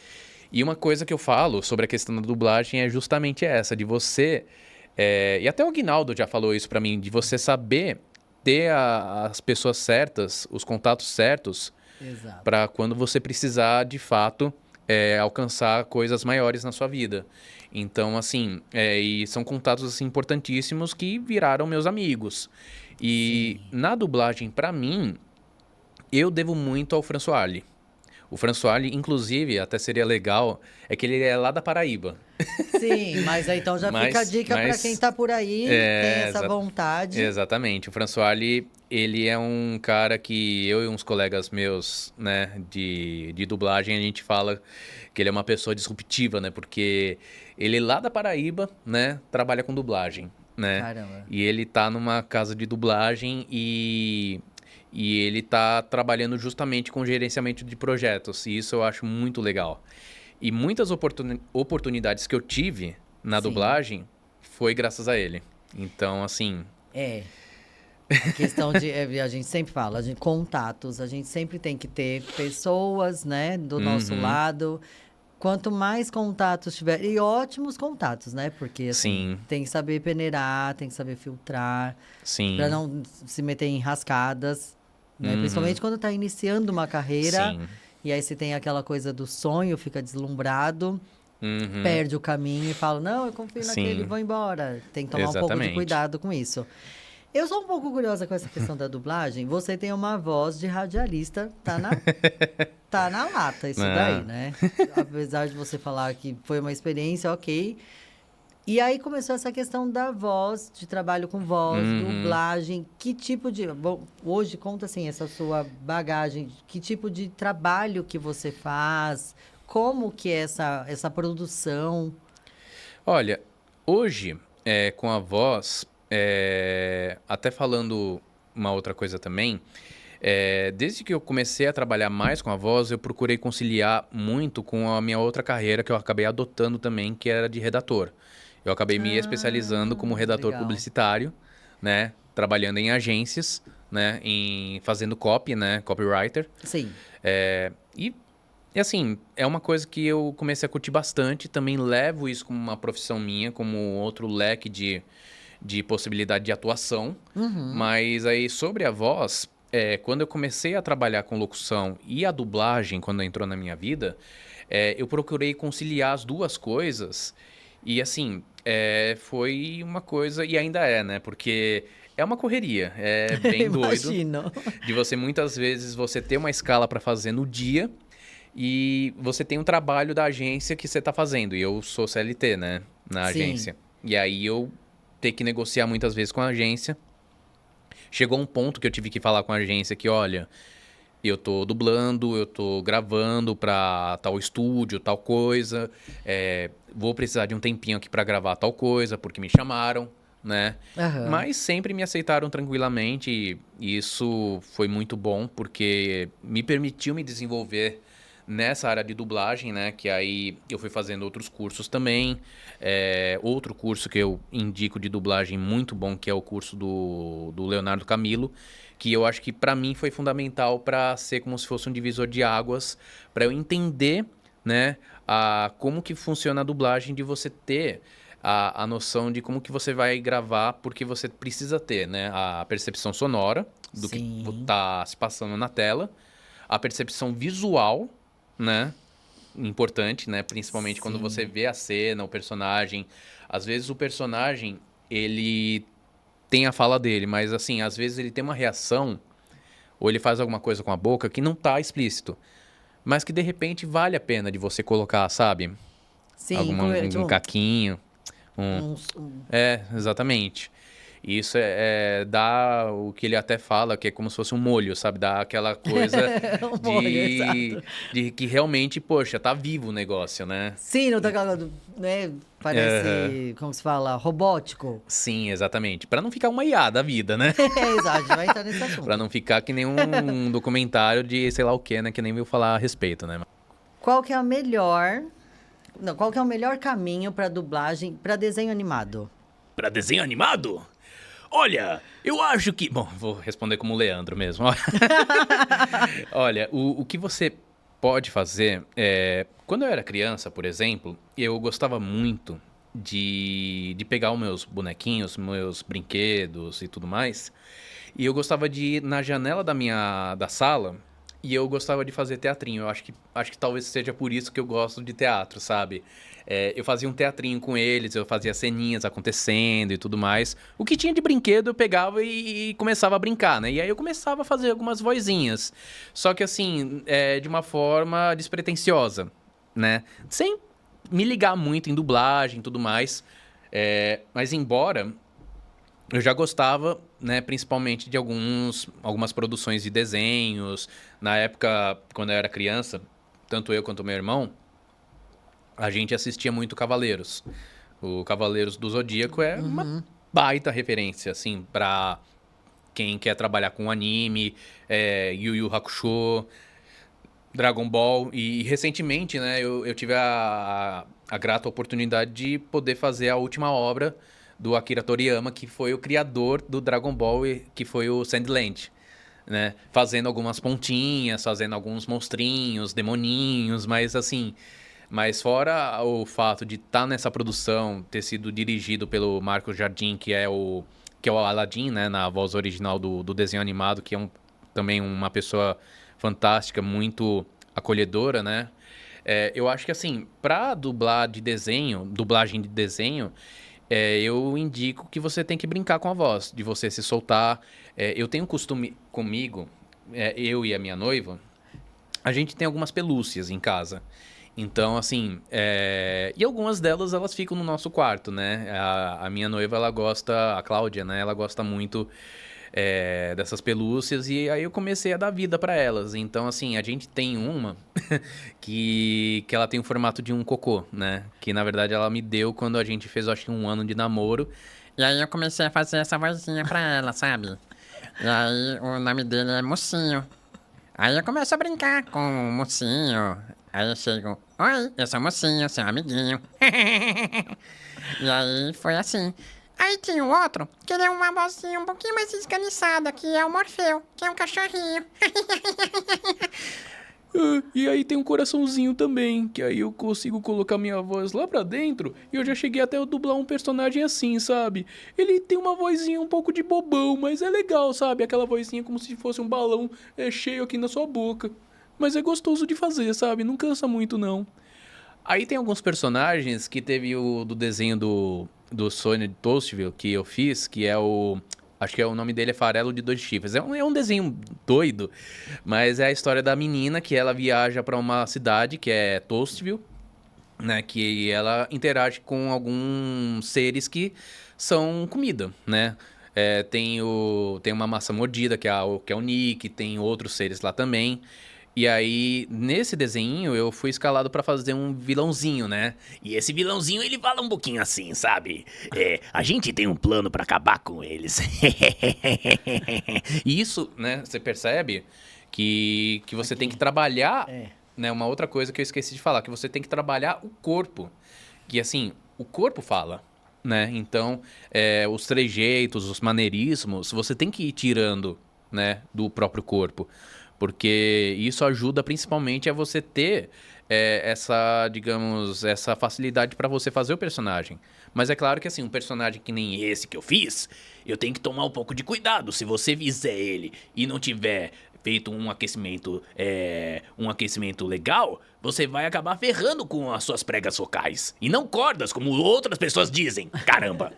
Speaker 2: uma coisa que eu falo sobre a questão da dublagem é justamente essa, de você... e até o Aguinaldo já falou isso pra mim, de você saber ter as pessoas certas, os contatos certos,
Speaker 1: Exato.
Speaker 2: para quando você precisar, de fato, alcançar coisas maiores na sua vida. Então, assim, e são contatos assim, importantíssimos que viraram meus amigos. E
Speaker 1: Sim.
Speaker 2: na dublagem, pra mim, eu devo muito ao François. O François, inclusive, até seria legal, é que ele é lá da Paraíba.
Speaker 1: Sim, mas aí então já fica a
Speaker 2: Mas,
Speaker 1: dica para quem
Speaker 2: mas
Speaker 1: tá por aí, tem
Speaker 2: é,
Speaker 1: essa vontade.
Speaker 2: exatamente. O François, ele é um cara que eu e uns colegas meus, né, de dublagem, a gente fala que ele é uma pessoa disruptiva, né? Porque ele lá da Paraíba, né, trabalha com dublagem, né?
Speaker 1: Caramba.
Speaker 2: E ele tá numa casa de dublagem e ele tá trabalhando justamente com gerenciamento de projetos. E isso eu acho muito legal. E muitas oportunidades que eu tive na
Speaker 1: Sim.
Speaker 2: dublagem foi graças a ele. Então, assim,
Speaker 1: É. A questão de. A gente sempre fala, contatos, a gente sempre tem que ter pessoas, né, do nosso
Speaker 2: uhum,
Speaker 1: lado. Quanto mais contatos tiver, e ótimos contatos, né? Porque, assim,
Speaker 2: sim,
Speaker 1: tem que saber peneirar, tem que saber filtrar, para
Speaker 2: sim,
Speaker 1: não se meter em rascadas, né?
Speaker 2: uhum,
Speaker 1: Principalmente quando tá iniciando uma carreira,
Speaker 2: sim,
Speaker 1: e aí você tem aquela coisa do sonho, fica deslumbrado,
Speaker 2: uhum,
Speaker 1: perde o caminho e fala, não, eu confio naquele,
Speaker 2: sim,
Speaker 1: vou embora. Tem que tomar um pouco de
Speaker 2: exatamente.
Speaker 1: cuidado com isso. Eu sou um pouco curiosa com essa questão da dublagem. Você tem uma voz de radialista, tá na lata isso daí,
Speaker 2: Ah,
Speaker 1: né? Apesar de você falar que foi uma experiência, ok. E aí começou essa questão da voz, de trabalho com voz,
Speaker 2: Uhum.
Speaker 1: dublagem. Que tipo de... Bom, hoje, conta assim, essa sua bagagem. Que tipo de trabalho que você faz? Como que é essa produção?
Speaker 2: Olha, hoje, com a voz, até falando uma outra coisa também, desde que eu comecei a trabalhar mais com a voz, eu procurei conciliar muito com a minha outra carreira que eu acabei adotando também, que era de redator. Eu acabei me especializando como redator
Speaker 1: Legal.
Speaker 2: publicitário, né? Trabalhando em agências, né? Fazendo copy, né? Copywriter.
Speaker 1: Sim,
Speaker 2: É, e, e assim, é uma coisa que eu comecei a curtir bastante. Também levo isso como uma profissão minha, como outro leque de possibilidade de atuação. Mas aí, sobre a voz, quando eu comecei a trabalhar com locução e a dublagem, quando entrou na minha vida, eu procurei conciliar as duas coisas. E assim, foi uma coisa, e ainda é, né? Porque é uma correria, é bem doido
Speaker 1: imagino.
Speaker 2: de você muitas vezes você ter uma escala para fazer no dia e você tem um trabalho da agência que você está fazendo. E eu sou CLT, né, na
Speaker 1: Sim.
Speaker 2: agência. E aí eu ter que negociar muitas vezes com a agência. Chegou um ponto que eu tive que falar com a agência que, olha, eu tô dublando, eu tô gravando pra tal estúdio, tal coisa. Vou precisar de um tempinho aqui pra gravar tal coisa, porque me chamaram, né?
Speaker 1: Aham.
Speaker 2: Mas sempre me aceitaram tranquilamente e isso foi muito bom, porque me permitiu me desenvolver nessa área de dublagem, né? Que aí eu fui fazendo outros cursos também. Outro curso que eu indico de dublagem muito bom, que é o curso do Leonardo Camilo, que eu acho que pra mim foi fundamental pra ser como se fosse um divisor de águas, pra eu entender, né, como que funciona a dublagem, de você ter a noção de como que você vai gravar, porque você precisa ter, né, a percepção sonora do que
Speaker 1: Sim.
Speaker 2: tá se passando na tela, a percepção visual, né, importante, né, principalmente quando você
Speaker 1: Sim.
Speaker 2: vê a cena, o personagem. Às vezes o personagem, ele tem a fala dele, mas assim, às vezes ele tem uma reação ou ele faz alguma coisa com a boca que não tá explícito, mas que de repente vale a pena de você colocar, sabe?
Speaker 1: Sim, como é,
Speaker 2: Um
Speaker 1: tipo,
Speaker 2: caquinho, um... exatamente. Isso dá o que ele até fala, que é como se fosse um molho, sabe? Dá aquela coisa
Speaker 1: um molho,
Speaker 2: de,
Speaker 1: exato.
Speaker 2: de que realmente, poxa, tá vivo o negócio, né?
Speaker 1: Sim, não tá aquela, né?
Speaker 2: Aham.
Speaker 1: Parece, como se fala, robótico.
Speaker 2: Sim, exatamente. Pra não ficar uma IA da vida, né?
Speaker 1: É, exato, a gente vai entrar nesse
Speaker 2: Pra
Speaker 1: assunto.
Speaker 2: não ficar que nem um documentário de sei lá o que, né? Que nem viu falar a respeito, né?
Speaker 1: Qual que é a melhor... Não, qual que é o melhor caminho para dublagem para desenho animado?
Speaker 2: Pra desenho animado? Olha, eu acho que. Bom, vou responder como o Leandro mesmo. Olha, o que você pode fazer é. Quando eu era criança, por exemplo, eu gostava muito de pegar os meus bonequinhos, meus brinquedos e tudo mais. E eu gostava de ir na janela da sala e eu gostava de fazer teatrinho. Acho que talvez seja por isso que eu gosto de teatro, sabe? Eu fazia um teatrinho com eles, eu fazia ceninhas acontecendo e tudo mais. O que tinha de brinquedo eu pegava e começava a brincar, né? E aí eu começava a fazer algumas vozinhas. Só que assim, de uma forma despretensiosa, né? Sem me ligar muito em dublagem e tudo mais. Mas embora eu já gostava, né, principalmente de algumas produções de desenhos. Na época, quando eu era criança, tanto eu quanto meu irmão, a gente assistia muito Cavaleiros. O Cavaleiros do Zodíaco é uma baita referência, assim, pra quem quer trabalhar com anime, Yu Yu Hakusho, Dragon Ball. E recentemente, né, eu tive a grata oportunidade de poder fazer a última obra do Akira Toriyama, que foi o criador do Dragon Ball, que foi o Sandland, né? Fazendo algumas pontinhas, fazendo alguns monstrinhos, demoninhos, mas assim... Mas fora o fato de estar nessa produção, ter sido dirigido pelo Marcos Jardim, que é o Aladdin, né? Na voz original do desenho animado, que é também uma pessoa fantástica, muito acolhedora, né? Eu acho que assim, pra dublar de desenho, dublagem de desenho, eu indico que você tem que brincar com a voz, de você se soltar. Eu tenho um costume comigo, eu e a minha noiva, a gente tem algumas pelúcias em casa. Então, assim, e algumas delas, elas ficam no nosso quarto, né? A minha noiva, ela gosta, a Cláudia, né? Ela gosta muito dessas pelúcias e aí eu comecei a dar vida pra elas. Então, assim, a gente tem uma que ela tem o formato de um cocô, né? Que, na verdade, ela me deu quando a gente fez, acho que 1 ano de namoro.
Speaker 3: E aí eu comecei a fazer essa vozinha pra ela, sabe? E aí o nome dele é Mocinho. Aí eu começo a brincar com o Mocinho. Aí eu chego, oi, eu sou o Mocinho, seu amiguinho. E aí foi assim. Aí tem o outro, que ele é uma vozinha um pouquinho mais esganiçada, que é o Morfeu, que é um cachorrinho.
Speaker 2: E aí tem um coraçãozinho também, que aí eu consigo colocar minha voz lá pra dentro e eu já cheguei até a dublar um personagem assim, sabe? Ele tem uma vozinha um pouco de bobão, mas é legal, sabe? Aquela vozinha como se fosse um balão cheio aqui na sua boca. Mas é gostoso de fazer, sabe? Não cansa muito, não. Aí tem alguns personagens que teve o do desenho do Sônia de Toastville que eu fiz, que é o... Acho que o nome dele é Farelo de Dois Chifres. É um desenho doido, mas é a história da menina que ela viaja pra uma cidade que é Toastville, né? Que ela interage com alguns seres que são comida, né? Tem uma massa mordida, que é o Nick, tem outros seres lá também. E aí, nesse desenho, eu fui escalado pra fazer um vilãozinho, né?
Speaker 4: E esse vilãozinho, ele fala um pouquinho assim, sabe? A gente tem um plano pra acabar com eles.
Speaker 2: E isso, né, você percebe que você tem que trabalhar, né? Uma outra coisa que eu esqueci de falar, que você tem que trabalhar o corpo. Que, assim, o corpo fala, né? Então, os trejeitos, os maneirismos, você tem que ir tirando, né, do próprio corpo. Porque isso ajuda principalmente a você ter essa facilidade para você fazer o personagem. Mas é claro que assim, um personagem que nem esse que eu fiz,
Speaker 4: Eu tenho que tomar um pouco de cuidado. Se você fizer ele e não tiver feito um aquecimento legal, você vai acabar ferrando com as suas pregas focais. E não cordas, como outras pessoas dizem. Caramba!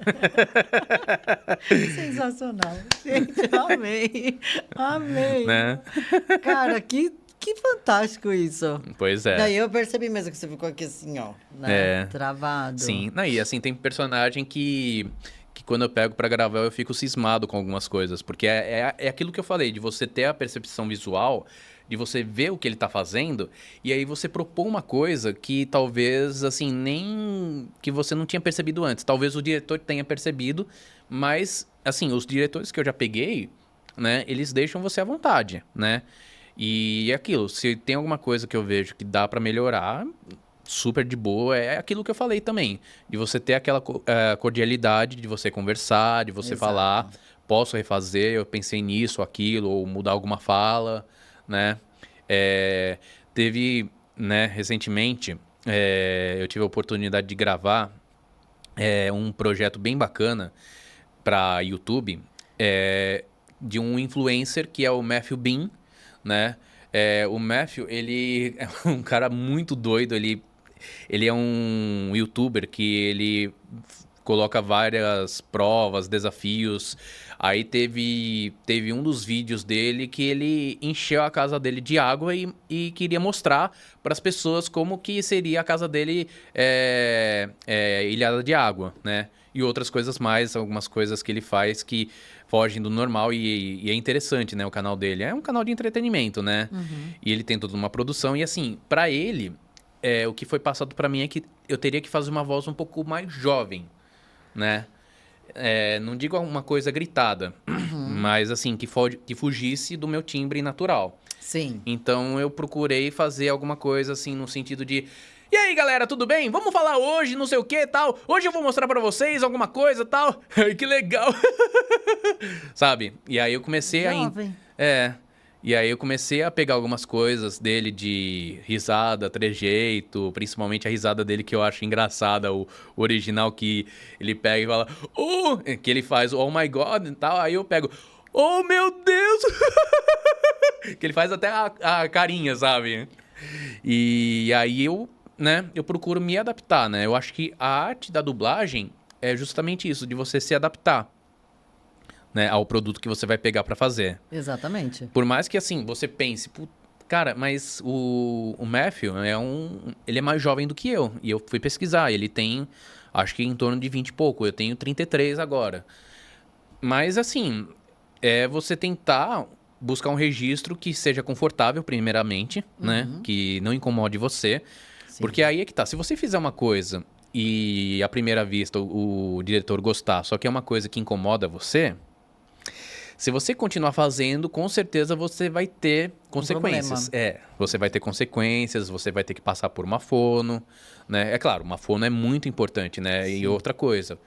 Speaker 1: Sensacional. Gente, amei. Amei.
Speaker 2: né?
Speaker 1: Cara, que fantástico isso.
Speaker 2: Pois é.
Speaker 1: Daí eu percebi mesmo que você ficou aqui assim, ó, né? Travado.
Speaker 2: Sim. Não, e assim, tem personagem que quando eu pego pra gravar eu fico cismado com algumas coisas. Porque é aquilo que eu falei, de você ter a percepção visual, de você ver o que ele tá fazendo, e aí você propor uma coisa que talvez, assim, nem... que você não tinha percebido antes. Talvez o diretor tenha percebido, mas, assim, os diretores que eu já peguei, né, eles deixam você à vontade, né? E é aquilo, se tem alguma coisa que eu vejo que dá pra melhorar, super de boa, é aquilo que eu falei também. De você ter aquela cordialidade, de você conversar, de você
Speaker 1: Exato.
Speaker 2: falar, posso refazer, eu pensei nisso, aquilo, ou mudar alguma fala, né? Teve, né, recentemente, eu tive a oportunidade de gravar um projeto bem bacana para YouTube, de um influencer que é o Matthew Bean, né? O Matthew, ele é um cara muito doido, ele é um youtuber que ele coloca várias provas, desafios. Aí teve um dos vídeos dele que ele encheu a casa dele de água e queria mostrar para as pessoas como que seria a casa dele ilhada de água, né? E outras coisas mais, algumas coisas que ele faz que fogem do normal e é interessante, né? O canal dele é um canal de entretenimento, né? E ele tem toda uma produção e assim, para ele, o que foi passado para mim é que eu teria que fazer uma voz um pouco mais jovem, né? Não digo uma coisa gritada, mas assim, que fugisse do meu timbre natural.
Speaker 1: Sim.
Speaker 2: Então eu procurei fazer alguma coisa assim no sentido de: e aí, galera, tudo bem? Vamos falar hoje, não sei o que tal. Hoje eu vou mostrar pra vocês alguma coisa tal. Ai, que legal. Sabe? E aí eu comecei
Speaker 1: Jovem.
Speaker 2: E aí eu comecei a pegar algumas coisas dele de risada, trejeito, principalmente a risada dele que eu acho engraçada, o original que ele pega e fala, oh, que ele faz, oh my god e tal, aí eu pego, oh meu Deus, que ele faz até a carinha, sabe? E aí eu procuro me adaptar, né? Eu acho que a arte da dublagem é justamente isso, de você se adaptar, né, ao produto que você vai pegar pra fazer.
Speaker 1: Exatamente.
Speaker 2: Por mais que, assim, você pense, Cara, mas o Matthew ele é mais jovem do que eu. E eu fui pesquisar. Ele tem, acho que em torno de 20 e pouco. Eu tenho 33 agora. Mas assim, é você tentar buscar um registro que seja confortável, primeiramente, né? Que não incomode você.
Speaker 1: Sim.
Speaker 2: Porque aí é que tá. Se você fizer uma coisa e à primeira vista o diretor gostar, só que é uma coisa que incomoda você, se você continuar fazendo, com certeza você vai ter consequências. Você vai ter consequências, você vai ter que passar por uma fono, né? É claro, uma fono é muito importante, né? E outra coisa,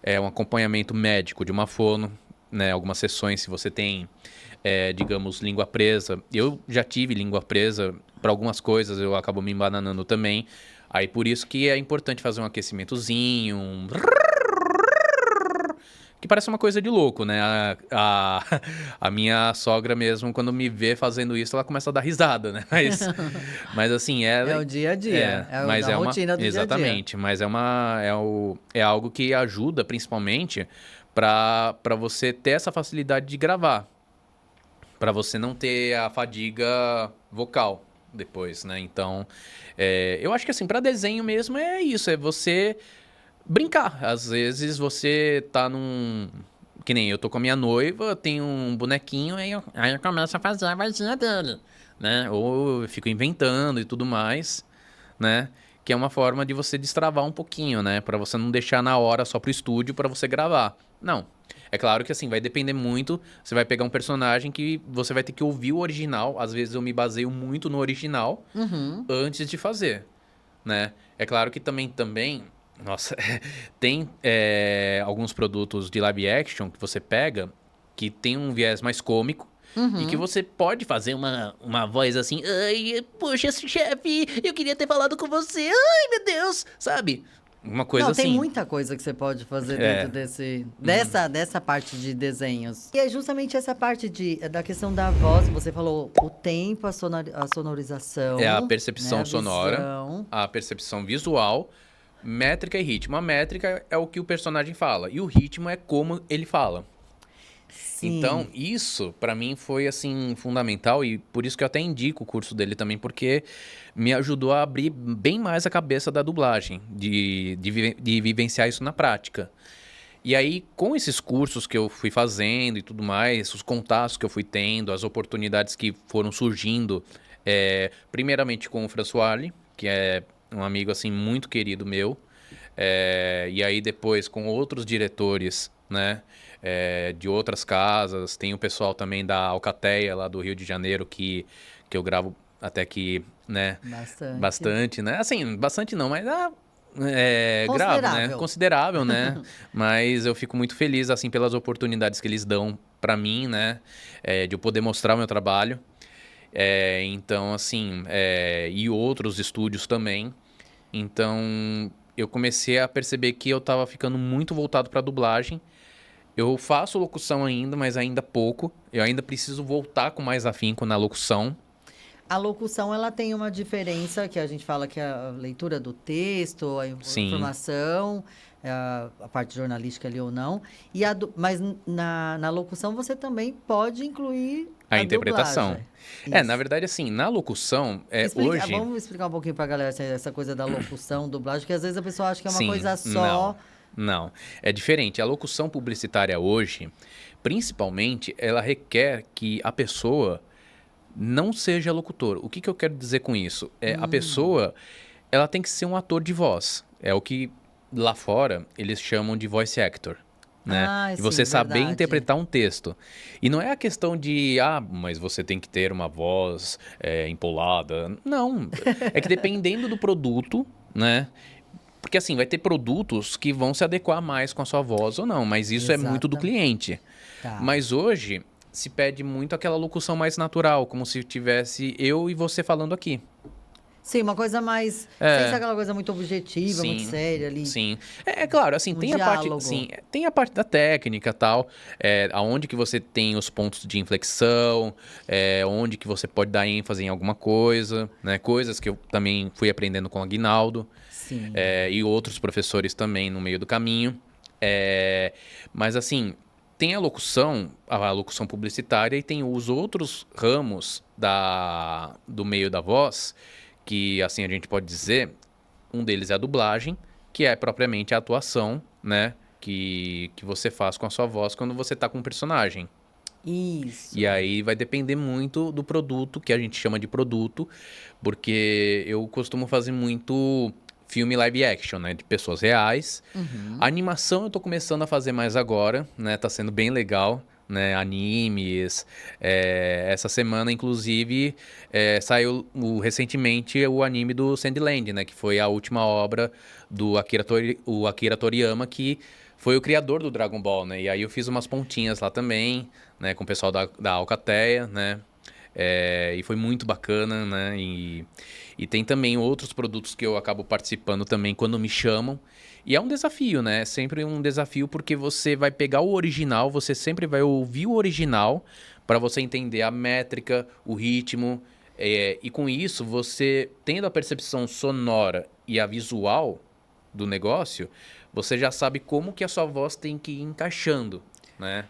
Speaker 2: é um acompanhamento médico de uma fono, né? Algumas sessões, se você tem, digamos, língua presa. Eu já tive língua presa para algumas coisas, eu acabo me embananando também. Aí por isso que é importante fazer um aquecimentozinho, que parece uma coisa de louco, né? A minha sogra mesmo, quando me vê fazendo isso, ela começa a dar risada, né? Mas assim,
Speaker 1: É o dia a dia,
Speaker 2: mas
Speaker 1: a rotina do dia a dia.
Speaker 2: Exatamente, mas é algo que ajuda principalmente para você ter essa facilidade de gravar, para você não ter a fadiga vocal depois, né? Então, eu acho que assim, para desenho mesmo é isso, é você brincar. Às vezes você tá que nem eu tô com a minha noiva, tem um bonequinho,
Speaker 3: Aí eu começo a fazer a vozinha dele.
Speaker 2: né? Ou eu fico inventando e tudo mais, né? Que é uma forma de você destravar um pouquinho, né? Pra você não deixar na hora só pro estúdio pra você gravar. Não. É claro que assim, vai depender muito. Você vai pegar um personagem que você vai ter que ouvir o original. Às vezes eu me baseio muito no original antes de fazer, né? É claro que também nossa, tem alguns produtos de live action que você pega que tem um viés mais cômico e que você pode fazer uma voz assim, ai, poxa, chefe, eu queria ter falado com você, ai, meu Deus, sabe? Uma coisa
Speaker 1: Não,
Speaker 2: assim.
Speaker 1: tem muita coisa que você pode fazer dentro dessa parte de desenhos. E é justamente essa parte da questão da voz, você falou o tempo, a sonorização.
Speaker 2: É a percepção
Speaker 1: né, a
Speaker 2: sonora,
Speaker 1: visão.
Speaker 2: a percepção visual, métrica e ritmo. A métrica é o que o personagem fala e o ritmo é como ele fala.
Speaker 1: Sim.
Speaker 2: Então, isso pra mim foi assim fundamental e por isso que eu até indico o curso dele também, porque me ajudou a abrir bem mais a cabeça da dublagem, de vivenciar isso na prática. E aí, com esses cursos que eu fui fazendo e tudo mais, os contatos que eu fui tendo, as oportunidades que foram surgindo, primeiramente com o François, que é um amigo assim muito querido meu, e aí depois com outros diretores, né, de outras casas, tem o pessoal também da Alcateia, lá do Rio de Janeiro, que eu gravo até que, né, bastante, né, assim, bastante não, mas gravo, né, considerável, né, mas eu fico muito feliz, assim, pelas oportunidades que eles dão pra mim, né, de eu poder mostrar o meu trabalho, então, assim, e outros estúdios também, então eu comecei a perceber que eu tava ficando muito voltado pra dublagem. Eu faço locução ainda, mas ainda pouco. Eu ainda preciso voltar com mais afinco na locução.
Speaker 1: A locução, ela tem uma diferença, que a gente fala que é a leitura do texto, a informação, a parte jornalística ali ou não. Mas na locução você também pode incluir
Speaker 2: a interpretação.
Speaker 1: Dublagem.
Speaker 2: Na verdade, assim, na locução, hoje...
Speaker 1: Vamos explicar um pouquinho pra galera essa coisa da locução, dublagem, porque às vezes a pessoa acha que é uma coisa só...
Speaker 2: Não, é diferente. A locução publicitária hoje, principalmente, ela requer que a pessoa não seja locutor. O que eu quero dizer com isso? A pessoa, ela tem que ser um ator de voz. É o que lá fora eles chamam de voice actor. Né? E você saber interpretar um texto. E não é a questão de, mas você tem que ter uma voz empolada. Não, é que dependendo do produto, né? Porque assim, vai ter produtos que vão se adequar mais com a sua voz ou não, mas isso é muito do cliente.
Speaker 1: Tá.
Speaker 2: Mas hoje se pede muito aquela locução mais natural, como se tivesse eu e você falando aqui.
Speaker 1: Sim, uma coisa mais... Sem ser aquela coisa muito objetiva, muito séria ali.
Speaker 2: Sim. Claro, assim, tem
Speaker 1: diálogo.
Speaker 2: a parte... Sim, tem a parte da técnica e tal, aonde que você tem os pontos de inflexão, onde que você pode dar ênfase em alguma coisa, né? Coisas que eu também fui aprendendo com o Aguinaldo.
Speaker 1: Sim.
Speaker 2: E outros professores também no meio do caminho. Mas assim, tem a locução publicitária, e tem os outros ramos do meio da voz, que assim a gente pode dizer, um deles é a dublagem, que é propriamente a atuação, né, que você faz com a sua voz quando você tá com um personagem.
Speaker 1: Isso.
Speaker 2: E aí vai depender muito do produto, que a gente chama de produto, porque eu costumo fazer muito filme live action, né, de pessoas reais. A animação eu tô começando a fazer mais agora, né, tá sendo bem legal, né, animes. Essa semana, inclusive, saiu recentemente o anime do Sandland, né, que foi a última obra do o Akira Toriyama, que foi o criador do Dragon Ball, né? E aí eu fiz umas pontinhas lá também, né? Com o pessoal da Alcateia, né? E foi muito bacana, né? E tem também outros produtos que eu acabo participando também quando me chamam. E é um desafio, né? É sempre um desafio, porque você vai pegar o original, você sempre vai ouvir o original para você entender a métrica, o ritmo. E com isso, você tendo a percepção sonora e a visual do negócio, você já sabe como que a sua voz tem que ir encaixando, né?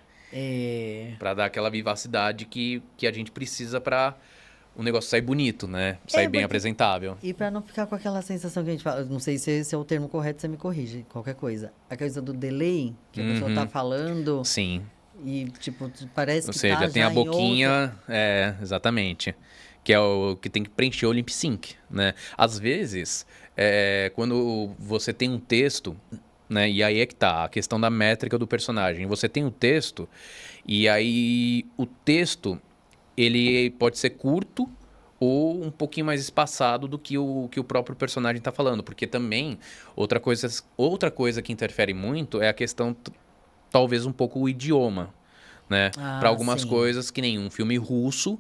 Speaker 2: Pra dar aquela vivacidade que a gente precisa pra o negócio sair bonito, né? Sair bem
Speaker 1: porque-
Speaker 2: apresentável.
Speaker 1: E para não ficar com aquela sensação que a gente fala, não sei se esse é o termo correto, você me corrige, qualquer coisa. A coisa do delay, que a pessoa tá falando
Speaker 2: Sim.
Speaker 1: e, tipo, parece
Speaker 2: Ou
Speaker 1: que
Speaker 2: seja,
Speaker 1: tá
Speaker 2: tem
Speaker 1: já
Speaker 2: a
Speaker 1: em outra...
Speaker 2: boquinha, exatamente. Que é o que tem que preencher o lip sync, né? Às vezes, quando você tem um texto, né? E aí é que tá a questão da métrica do personagem. Você tem um texto, e aí o texto, ele pode ser curto ou um pouquinho mais espaçado do que o próprio personagem está falando. Porque também, outra coisa que interfere muito é a questão, talvez um pouco o idioma, né?
Speaker 1: Ah,
Speaker 2: Para algumas
Speaker 1: sim.
Speaker 2: coisas, que nem um filme russo,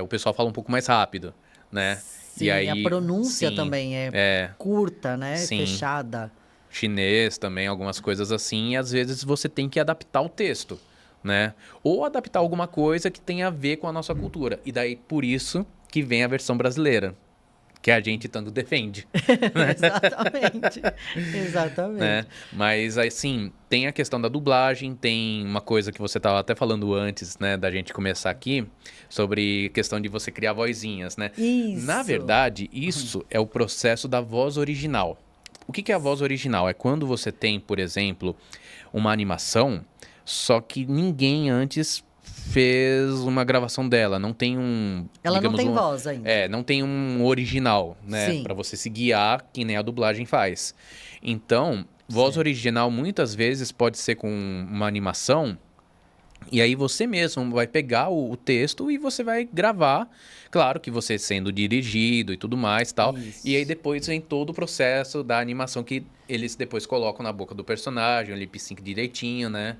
Speaker 2: o pessoal fala um pouco mais rápido, né?
Speaker 1: Sim, a pronúncia
Speaker 2: sim,
Speaker 1: também é curta, né?
Speaker 2: Sim.
Speaker 1: Fechada.
Speaker 2: Chinês também, algumas coisas assim, e às vezes você tem que adaptar o texto, né? Ou adaptar alguma coisa que tenha a ver com a nossa cultura. E daí, por isso, que vem a versão brasileira, que a gente tanto defende,
Speaker 1: Exatamente. Exatamente.
Speaker 2: né? Mas, assim, tem a questão da dublagem, tem uma coisa que você estava até falando antes, né, da gente começar aqui, sobre questão de você criar vozinhas, né?
Speaker 1: Isso.
Speaker 2: Na verdade, isso é o processo da voz original. O que é a voz original? É quando você tem, por exemplo, uma animação, só que ninguém antes fez uma gravação dela. Não tem um...
Speaker 1: Ela não
Speaker 2: digamos,
Speaker 1: tem voz ainda.
Speaker 2: não tem um original, né?
Speaker 1: Sim.
Speaker 2: Pra você se guiar, que nem a dublagem faz. Então, voz original muitas vezes pode ser com uma animação, e aí você mesmo vai pegar o texto e você vai gravar, claro que você sendo dirigido e tudo mais, tal.
Speaker 1: Isso.
Speaker 2: E aí depois vem todo o processo da animação que eles depois colocam na boca do personagem, o lip sync direitinho, né?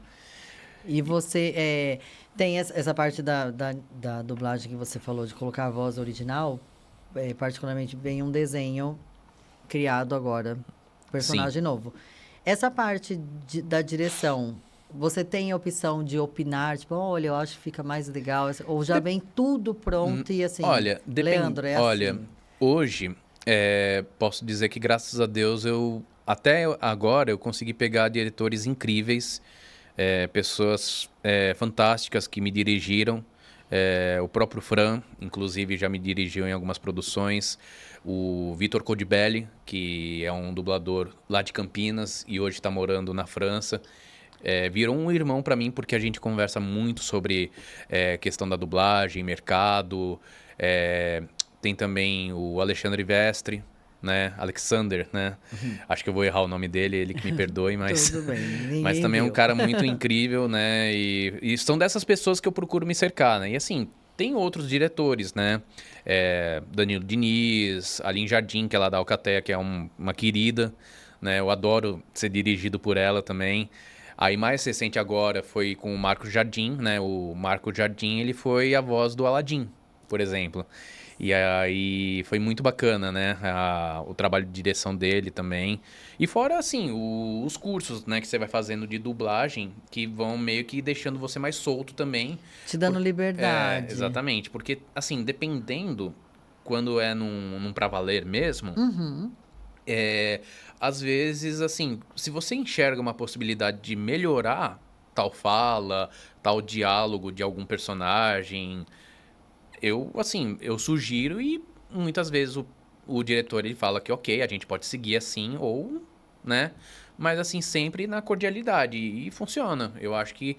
Speaker 1: E você tem essa parte da dublagem que você falou, de colocar a voz original, particularmente bem um desenho criado agora, personagem novo. Essa parte da direção, você tem a opção de opinar, tipo, olha, eu acho que fica mais legal, ou já vem tudo pronto e assim,
Speaker 2: Olha,
Speaker 1: Leandro, é
Speaker 2: olha,
Speaker 1: assim.
Speaker 2: hoje, posso dizer que graças a Deus até agora eu consegui pegar diretores incríveis, pessoas fantásticas que me dirigiram. O próprio Fran, inclusive, já me dirigiu em algumas produções. O Vitor Codibelli, que é um dublador lá de Campinas e hoje está morando na França. Virou um irmão para mim, porque a gente conversa muito sobre questão da dublagem, mercado. Tem também o Alexandre Vestre, né? Alexander, né? Acho que eu vou errar o nome dele, ele que me perdoe, mas...
Speaker 1: Tudo bem, ninguém
Speaker 2: Mas também é um
Speaker 1: viu.
Speaker 2: cara muito incrível, né? E são dessas pessoas que eu procuro me cercar, né? E assim, tem outros diretores, né? Danilo Diniz, Aline Jardim, que é lá da Alcateia, que é uma querida, né? Eu adoro ser dirigido por ela também. Aí mais recente agora foi com o Marco Jardim, né? O Marco Jardim, ele foi a voz do Aladdin, por exemplo. E aí foi muito bacana, né? O trabalho de direção dele também. E fora, assim, os cursos, né? Que você vai fazendo de dublagem, que vão meio que deixando você mais solto também.
Speaker 1: Te dando liberdade.
Speaker 2: Exatamente. Porque, assim, dependendo, quando é num pra valer mesmo... às vezes, assim, se você enxerga uma possibilidade de melhorar tal fala, tal diálogo de algum personagem. Eu sugiro e muitas vezes o diretor ele fala que ok, a gente pode seguir assim ou, né? Mas assim, sempre na cordialidade e funciona. Eu acho que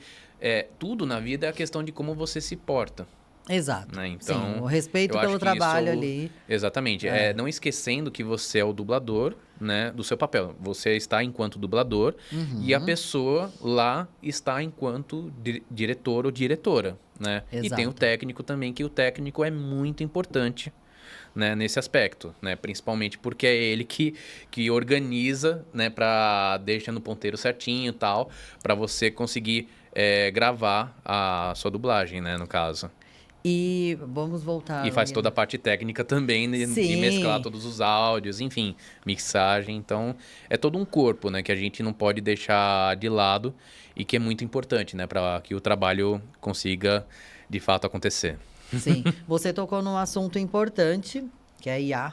Speaker 2: tudo na vida é a questão de como você se porta.
Speaker 1: Exato.
Speaker 2: Né?
Speaker 1: Sim,
Speaker 2: Então,
Speaker 1: o respeito
Speaker 2: eu acho
Speaker 1: pelo
Speaker 2: que
Speaker 1: trabalho
Speaker 2: isso-
Speaker 1: ali.
Speaker 2: Exatamente. Não esquecendo que você é o dublador, né, do seu papel. Você está enquanto dublador e a pessoa lá está enquanto diretor ou diretora, né? E tem o
Speaker 1: Exato.
Speaker 2: técnico também, que o técnico é muito importante, né, nesse aspecto, né? Principalmente porque é ele que organiza, né, para deixa no ponteiro certinho e tal, para você conseguir gravar a sua dublagem, né, no caso.
Speaker 1: E vamos voltar.
Speaker 2: E faz toda a parte técnica também de mesclar
Speaker 1: Sim.
Speaker 2: todos os áudios, enfim, mixagem. Então, é todo um corpo, né, que a gente não pode deixar de lado e que é muito importante, né, para que o trabalho consiga de fato acontecer.
Speaker 1: Sim. Você tocou num assunto importante, que é a IA,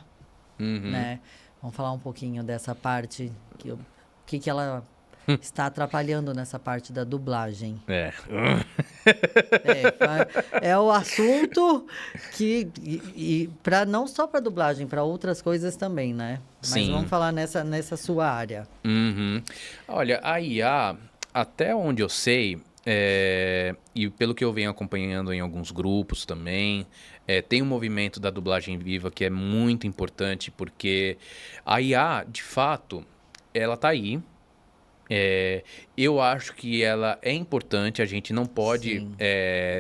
Speaker 2: Uhum.
Speaker 1: né? Vamos falar um pouquinho dessa parte, o que ela está atrapalhando nessa parte da dublagem.
Speaker 2: É.
Speaker 1: É o assunto que não só para dublagem, para outras coisas também, né? Mas
Speaker 2: Sim.
Speaker 1: vamos falar nessa sua área.
Speaker 2: Uhum. Olha, a IA, até onde eu sei, e pelo que eu venho acompanhando em alguns grupos também, tem um movimento da dublagem viva que é muito importante, porque a IA, de fato, ela tá aí. Eu acho que ela é importante, a gente não pode
Speaker 1: Sim.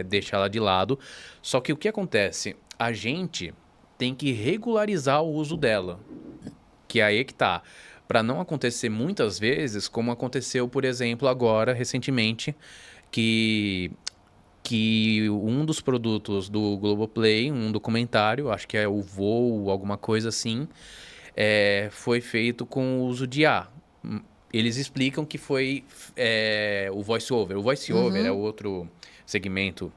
Speaker 2: deixá-la de lado. Só que o que acontece? A gente tem que regularizar o uso dela. Que é aí que tá. Para não acontecer muitas vezes, como aconteceu, por exemplo, agora, recentemente, que um dos produtos do Globoplay, um documentário, acho que é o Voo, alguma coisa assim, foi feito com o uso de IA. Eles explicam que foi o voice-over. O voice-over é outro segmento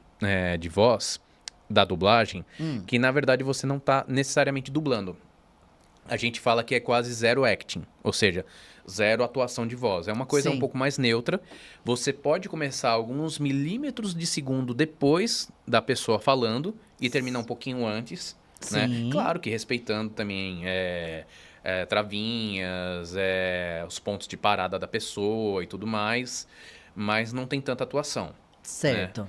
Speaker 2: de voz da dublagem, que na verdade você não está necessariamente dublando. A gente fala que é quase zero acting, ou seja, zero atuação de voz. É uma coisa
Speaker 1: Sim.
Speaker 2: um pouco mais neutra. Você pode começar alguns milímetros de segundo depois da pessoa falando e terminar um pouquinho antes, né?
Speaker 1: Sim.
Speaker 2: Claro que respeitando também travinhas, os pontos de parada da pessoa e tudo mais, mas não tem tanta atuação.
Speaker 1: Certo.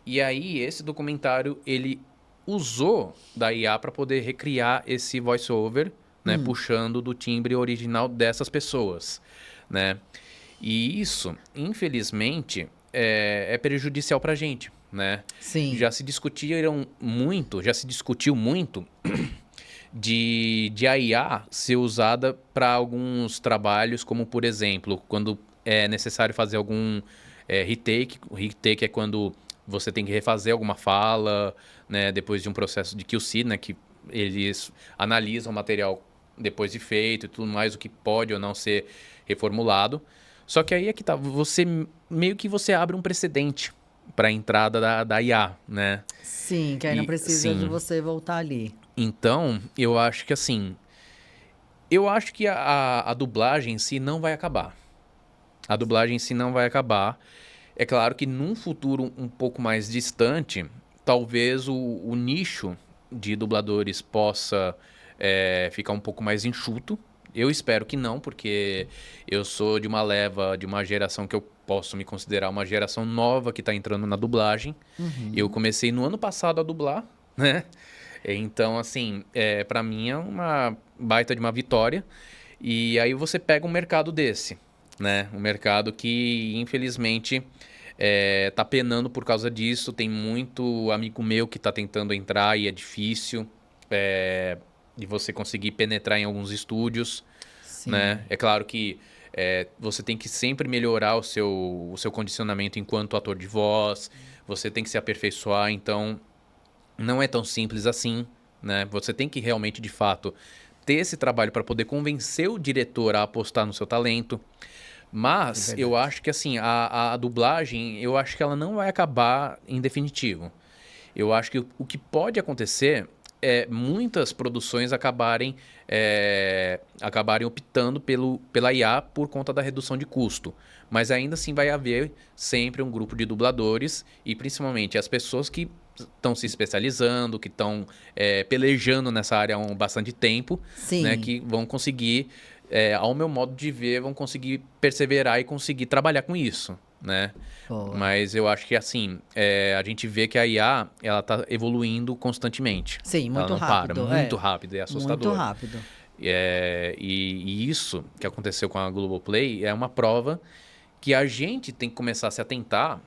Speaker 2: E aí, esse documentário, ele usou da IA para poder recriar esse voice-over, né? Puxando do timbre original dessas pessoas, né? E isso, infelizmente, é prejudicial para a gente, né?
Speaker 1: Sim.
Speaker 2: Já se discutiu muito de a IA ser usada para alguns trabalhos, como, por exemplo, quando é necessário fazer algum retake. O retake é quando você tem que refazer alguma fala, né, depois de um processo de QC, né, que eles analisam o material depois de feito e tudo mais, o que pode ou não ser reformulado. Só que aí é que tá, meio que você abre um precedente para a entrada da IA, né?
Speaker 1: Sim, que aí não precisa de você voltar ali.
Speaker 2: Então, eu acho que assim, eu acho que a dublagem em si não vai acabar. A dublagem em si não vai acabar. É claro que num futuro um pouco mais distante, talvez o nicho de dubladores possa ficar um pouco mais enxuto. Eu espero que não, porque eu sou de uma leva, de uma geração que eu posso me considerar uma geração nova que está entrando na dublagem. Eu comecei no ano passado a dublar, né? Então, assim, para mim é uma baita de uma vitória. E aí você pega um mercado desse, né? Um mercado que, infelizmente, tá penando por causa disso. Tem muito amigo meu que tá tentando entrar e é difícil de você conseguir penetrar em alguns estúdios,
Speaker 1: Sim.
Speaker 2: né? É claro que você tem que sempre melhorar o seu condicionamento enquanto ator de voz. Você tem que se aperfeiçoar, então não é tão simples assim, né? Você tem que realmente, de fato, ter esse trabalho para poder convencer o diretor a apostar no seu talento. Mas eu acho que assim, a dublagem, eu acho que ela não vai acabar em definitivo. Eu acho que o que pode acontecer muitas produções acabarem optando pela IA por conta da redução de custo. Mas ainda assim vai haver sempre um grupo de dubladores e principalmente as pessoas que estão se especializando, que estão pelejando nessa área há bastante tempo,
Speaker 1: Sim.
Speaker 2: né, que vão conseguir, ao meu modo de ver, vão conseguir perseverar e conseguir trabalhar com isso, né?
Speaker 1: Boa.
Speaker 2: Mas eu acho que, assim, a gente vê que a IA, ela tá evoluindo constantemente.
Speaker 1: Sim, muito
Speaker 2: ela não
Speaker 1: rápido.
Speaker 2: para, muito rápido, é assustador.
Speaker 1: Muito rápido.
Speaker 2: E isso que aconteceu com a Globoplay é uma prova que a gente tem que começar a se atentar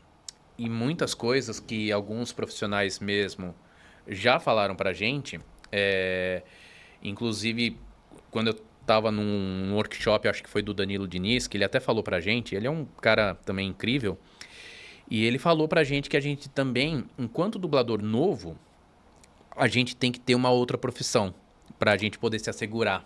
Speaker 2: e muitas coisas que alguns profissionais mesmo já falaram pra gente, inclusive quando eu estava num workshop, acho que foi do Danilo Diniz, que ele até falou pra gente, ele é um cara também incrível, e ele falou pra gente que a gente também, enquanto dublador novo, a gente tem que ter uma outra profissão pra gente poder se assegurar.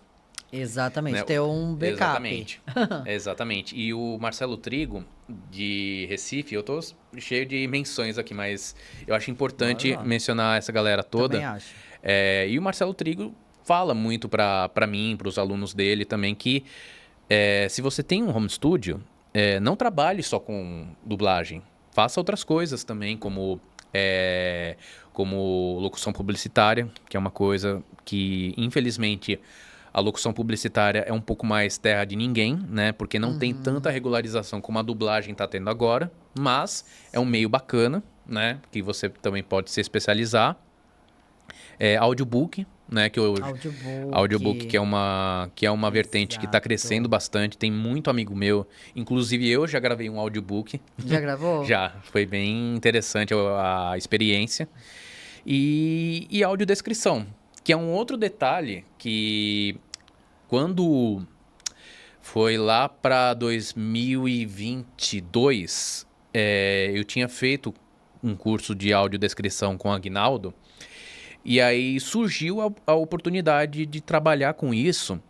Speaker 1: Exatamente,
Speaker 2: Né?
Speaker 1: ter um backup.
Speaker 2: Exatamente. Exatamente. E o Marcelo Trigo, de Recife, eu tô cheio de menções aqui, mas eu acho importante
Speaker 1: Bora lá.
Speaker 2: mencionar essa galera toda.
Speaker 1: Também acho.
Speaker 2: E o Marcelo Trigo fala muito pra mim, pros alunos dele também, que se você tem um home studio, não trabalhe só com dublagem. Faça outras coisas também, como locução publicitária, que é uma coisa que, infelizmente, a locução publicitária é um pouco mais terra de ninguém, né? Porque não tem tanta regularização como a dublagem está tendo agora, mas é um meio bacana, né? Que você também pode se especializar. Audiobook, né? Audiobook, que é uma vertente que está
Speaker 1: Exato.
Speaker 2: crescendo bastante. Tem muito amigo meu, inclusive eu já gravei um audiobook.
Speaker 1: Já gravou?
Speaker 2: Já, foi bem interessante a experiência. E audiodescrição, que é um outro detalhe que quando foi lá para 2022, eu tinha feito um curso de audiodescrição com o Aguinaldo, e aí surgiu a oportunidade de trabalhar com isso,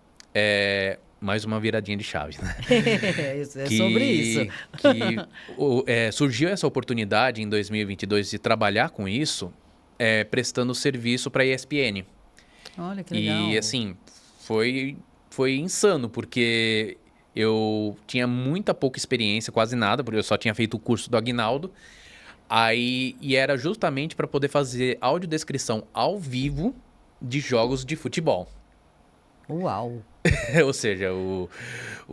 Speaker 2: mais uma viradinha de chave, né?
Speaker 1: Sobre isso.
Speaker 2: Surgiu essa oportunidade em 2022 de trabalhar com isso, prestando serviço para a ESPN.
Speaker 1: Olha que legal.
Speaker 2: E assim, foi insano, porque eu tinha pouca experiência, quase nada, porque eu só tinha feito o curso do Aguinaldo. E era justamente para poder fazer audiodescrição ao vivo de jogos de futebol.
Speaker 1: Uau.
Speaker 2: Ou seja, o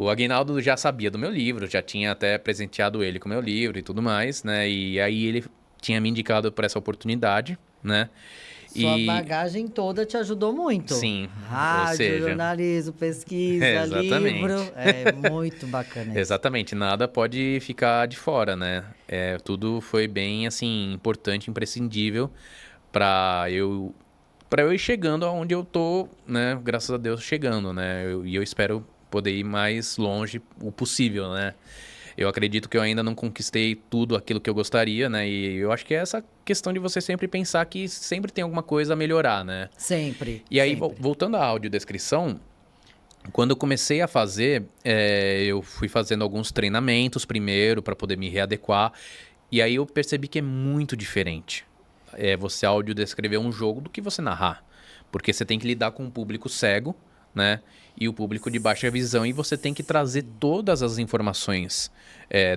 Speaker 2: Aguinaldo já sabia do meu livro, já tinha até presenteado ele com o meu livro e tudo mais, né? E aí ele tinha me indicado por essa oportunidade, né?
Speaker 1: Sua bagagem toda te ajudou muito.
Speaker 2: Sim,
Speaker 1: Rádio,
Speaker 2: ou seja...
Speaker 1: jornalismo, pesquisa,
Speaker 2: Exatamente.
Speaker 1: livro. É muito bacana isso.
Speaker 2: Exatamente, nada pode ficar de fora, né? Tudo foi bem, assim, importante, imprescindível para eu ir chegando aonde eu tô, né? Graças a Deus, chegando, né? E eu espero poder ir mais longe o possível, né? Eu acredito que eu ainda não conquistei tudo aquilo que eu gostaria, né? E eu acho que é essa questão de você sempre pensar que sempre tem alguma coisa a melhorar, né?
Speaker 1: Sempre.
Speaker 2: E aí,
Speaker 1: sempre.
Speaker 2: voltando à audiodescrição, quando eu comecei a fazer, eu fui fazendo alguns treinamentos primeiro para poder me readequar. E aí eu percebi que é muito diferente você audiodescrever um jogo do que você narrar. Porque você tem que lidar com um público cego, né? E o público de baixa visão, e você tem que trazer todas as informações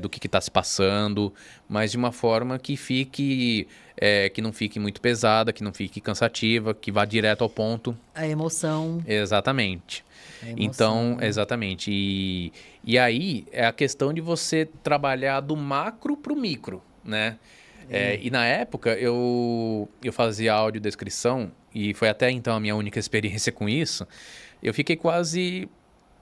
Speaker 2: do que está se passando, mas de uma forma que fique que não fique muito pesada, que não fique cansativa, que vá direto ao ponto.
Speaker 1: A emoção.
Speaker 2: Exatamente.
Speaker 1: A emoção.
Speaker 2: Então, exatamente. E aí é a questão de você trabalhar do macro para o micro, né? E na época eu fazia audiodescrição, e foi até então a minha única experiência com isso. Eu fiquei quase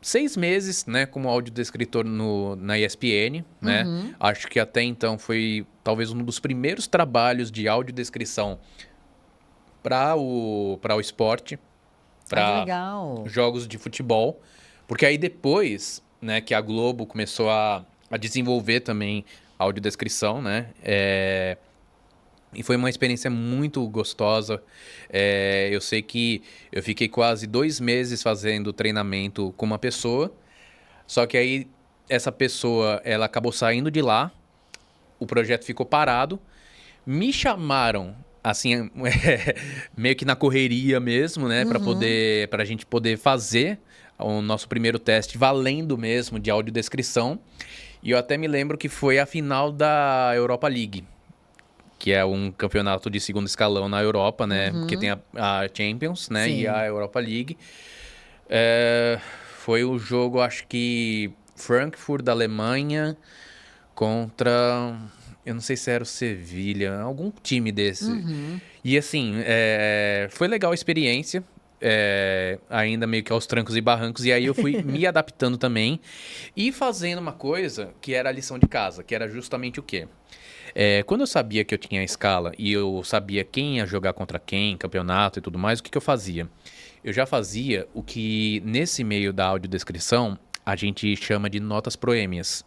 Speaker 2: 6 meses, né, como audiodescritor na ESPN, né? Acho que até então foi talvez um dos primeiros trabalhos de audiodescrição para o esporte, para jogos de futebol. Porque aí depois, né, que a Globo começou a desenvolver também a audiodescrição, né? E foi uma experiência muito gostosa. Eu sei que eu fiquei quase 2 meses fazendo treinamento com uma pessoa. Só que aí essa pessoa, ela acabou saindo de lá. O projeto ficou parado. Me chamaram assim, meio que na correria mesmo, né? Pra gente poder fazer o nosso primeiro teste valendo mesmo de audiodescrição. E eu até me lembro que foi a final da Europa League, que é um campeonato de segundo escalão na Europa, né? Porque tem a Champions, né?
Speaker 1: Sim.
Speaker 2: E a Europa League. Foi o jogo, acho que Frankfurt da Alemanha contra... Eu não sei se era o Sevilha, algum time desse. E assim, foi legal a experiência. Ainda meio que aos trancos e barrancos. E aí eu fui me adaptando também. E fazendo uma coisa que era a lição de casa, que era justamente o quê? Quando eu sabia que eu tinha a escala e eu sabia quem ia jogar contra quem, campeonato e tudo mais, o que eu fazia? Eu já fazia o que nesse meio da audiodescrição a gente chama de notas proêmias.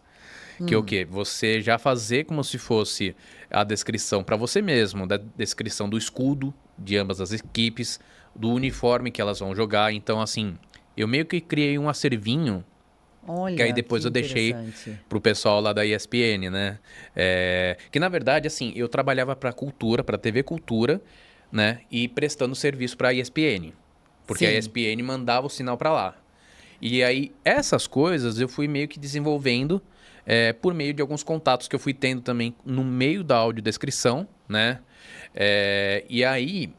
Speaker 2: Que é o quê? Você já fazer como se fosse a descrição para você mesmo, da descrição do escudo de ambas as equipes, do uniforme que elas vão jogar. Então, assim, eu meio que criei um acervinho
Speaker 1: Olha,
Speaker 2: que aí depois
Speaker 1: que
Speaker 2: eu deixei
Speaker 1: interessante.
Speaker 2: pro pessoal lá da ESPN, né? Que na verdade, assim, eu trabalhava pra Cultura, pra TV Cultura, né? E prestando serviço pra ESPN. Porque a
Speaker 1: Sim.
Speaker 2: ESPN mandava o sinal pra lá. E aí, essas coisas eu fui meio que desenvolvendo por meio de alguns contatos que eu fui tendo também no meio da audiodescrição, né? E aí,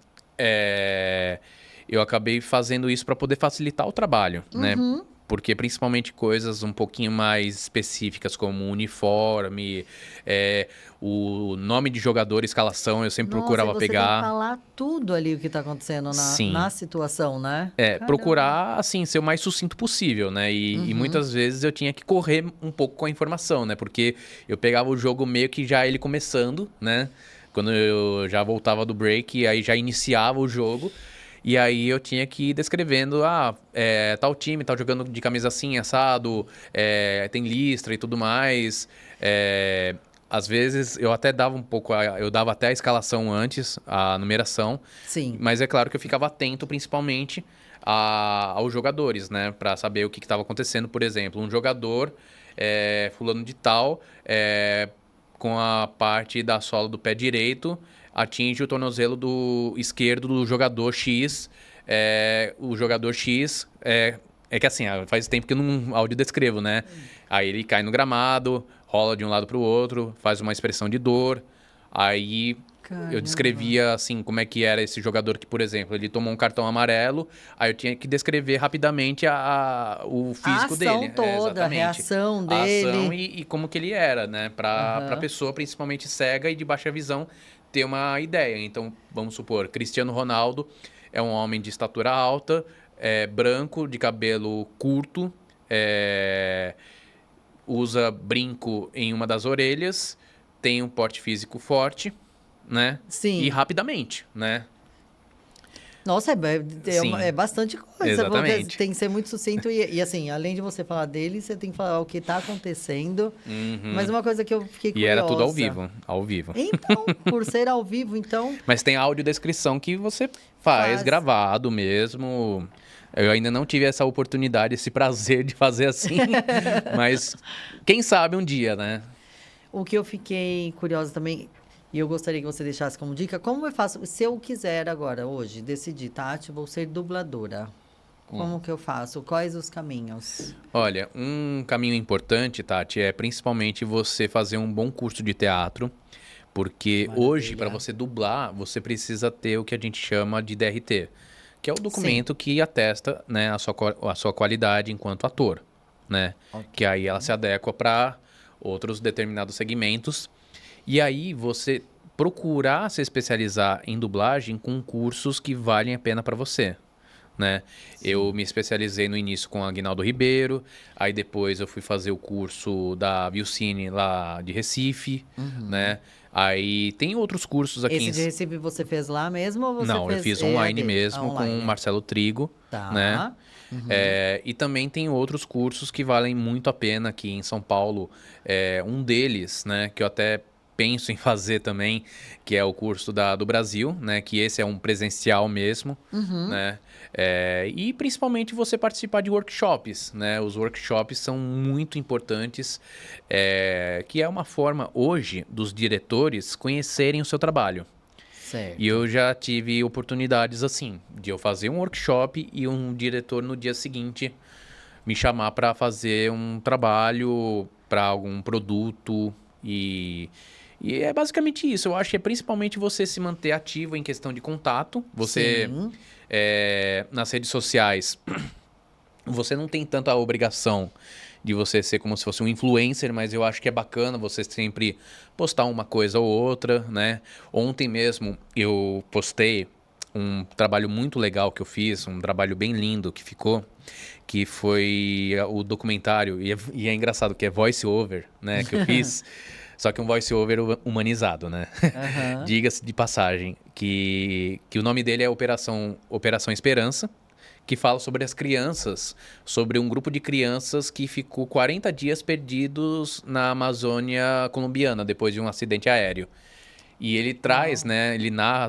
Speaker 2: eu acabei fazendo isso para poder facilitar o trabalho, né? Porque principalmente coisas um pouquinho mais específicas, como uniforme, o nome de jogador, escalação, eu sempre
Speaker 1: Nossa,
Speaker 2: procurava
Speaker 1: e você tem que
Speaker 2: pegar.
Speaker 1: falar tudo ali o que tá acontecendo
Speaker 2: Sim.
Speaker 1: na situação, né? Caramba.
Speaker 2: Procurar, assim, ser o mais sucinto possível, né? E muitas vezes eu tinha que correr um pouco com a informação, né? Porque eu pegava o jogo meio que já ele começando, né? Quando eu já voltava do break, aí já iniciava o jogo. E aí eu tinha que ir descrevendo, tal time tá jogando de camisa assim, assado, tem listra e tudo mais. Às vezes eu até dava eu dava até a escalação antes, a numeração.
Speaker 1: Sim.
Speaker 2: Mas é claro que eu ficava atento principalmente aos jogadores, né? Pra saber o que estava acontecendo. Por exemplo, um jogador, fulano de tal, com a parte da sola do pé direito, atinge o tornozelo do esquerdo do jogador X. O jogador X... É que assim, faz tempo que eu não audiodescrevo, né? Aí ele cai no gramado, rola de um lado pro outro, faz uma expressão de dor. Aí eu descrevia, assim, como é que era esse jogador que, por exemplo, ele tomou um cartão amarelo, aí eu tinha que descrever rapidamente o físico dele.
Speaker 1: A ação toda, a
Speaker 2: exatamente.
Speaker 1: reação
Speaker 2: A
Speaker 1: dele.
Speaker 2: ação e como que ele era, né? Pra pessoa, principalmente cega e de baixa visão, ter uma ideia. Então, vamos supor, Cristiano Ronaldo é um homem de estatura alta, branco, de cabelo curto, usa brinco em uma das orelhas, tem um porte físico forte, né?
Speaker 1: Sim.
Speaker 2: E rapidamente, né?
Speaker 1: Nossa,
Speaker 2: Sim.
Speaker 1: É bastante coisa.
Speaker 2: Exatamente.
Speaker 1: Tem que ser muito sucinto. E assim, além de você falar dele, você tem que falar o que tá acontecendo. Mas uma coisa que eu fiquei
Speaker 2: E
Speaker 1: curiosa.
Speaker 2: era tudo ao vivo.
Speaker 1: Então, por ser ao vivo, então...
Speaker 2: Mas tem a audiodescrição que você faz gravado mesmo. Eu ainda não tive essa oportunidade, esse prazer de fazer assim. Mas quem sabe um dia, né?
Speaker 1: O que eu fiquei curiosa também, e eu gostaria que você deixasse como dica, como eu faço, se eu quiser agora, hoje, decidir, Tati, vou ser dubladora. Como que eu faço? Quais os caminhos?
Speaker 2: Olha, um caminho importante, Tati, é principalmente você fazer um bom curso de teatro. Porque hoje, para você dublar, você precisa ter o que a gente chama de DRT. Que é o documento que atesta, né, a sua qualidade enquanto ator, né? Que aí ela se adequa para outros determinados segmentos. E aí você procurar se especializar em dublagem com cursos que valem a pena para você, né? Eu me especializei no início com Aguinaldo Ribeiro, aí depois eu fui fazer o curso da Vilcine lá de Recife, né? Aí tem outros cursos aqui
Speaker 1: Esse de Recife você fez lá mesmo ou você
Speaker 2: Não,
Speaker 1: fez
Speaker 2: eu fiz online
Speaker 1: EAD?
Speaker 2: mesmo com o Marcelo Trigo,
Speaker 1: Tá.
Speaker 2: né? E também tem outros cursos que valem muito a pena aqui em São Paulo. Um deles, né, que eu até penso em fazer também, que é o curso do Brasil, né? Que esse é um presencial mesmo, né? E principalmente você participar de workshops, né? Os workshops são muito importantes, que é uma forma hoje dos diretores conhecerem o seu trabalho.
Speaker 1: Certo.
Speaker 2: E eu já tive oportunidades assim, de eu fazer um workshop e um diretor no dia seguinte me chamar para fazer um trabalho para algum produto e é basicamente isso. Eu acho que é principalmente você se manter ativo em questão de contato. Você,
Speaker 1: Sim.
Speaker 2: nas redes sociais, você não tem tanta obrigação de você ser como se fosse um influencer, mas eu acho que é bacana você sempre postar uma coisa ou outra, né? Ontem mesmo eu postei um trabalho muito legal que eu fiz, um trabalho bem lindo que ficou, que foi o documentário, e é engraçado que é voice over, né, que eu fiz, só que um voice over humanizado, né?
Speaker 1: Aham.
Speaker 2: Diga-se de passagem que o nome dele é Operação Esperança, que fala sobre as crianças, sobre um grupo de crianças que ficou 40 dias perdidos na Amazônia colombiana depois de um acidente aéreo. E ele traz, né, ele narra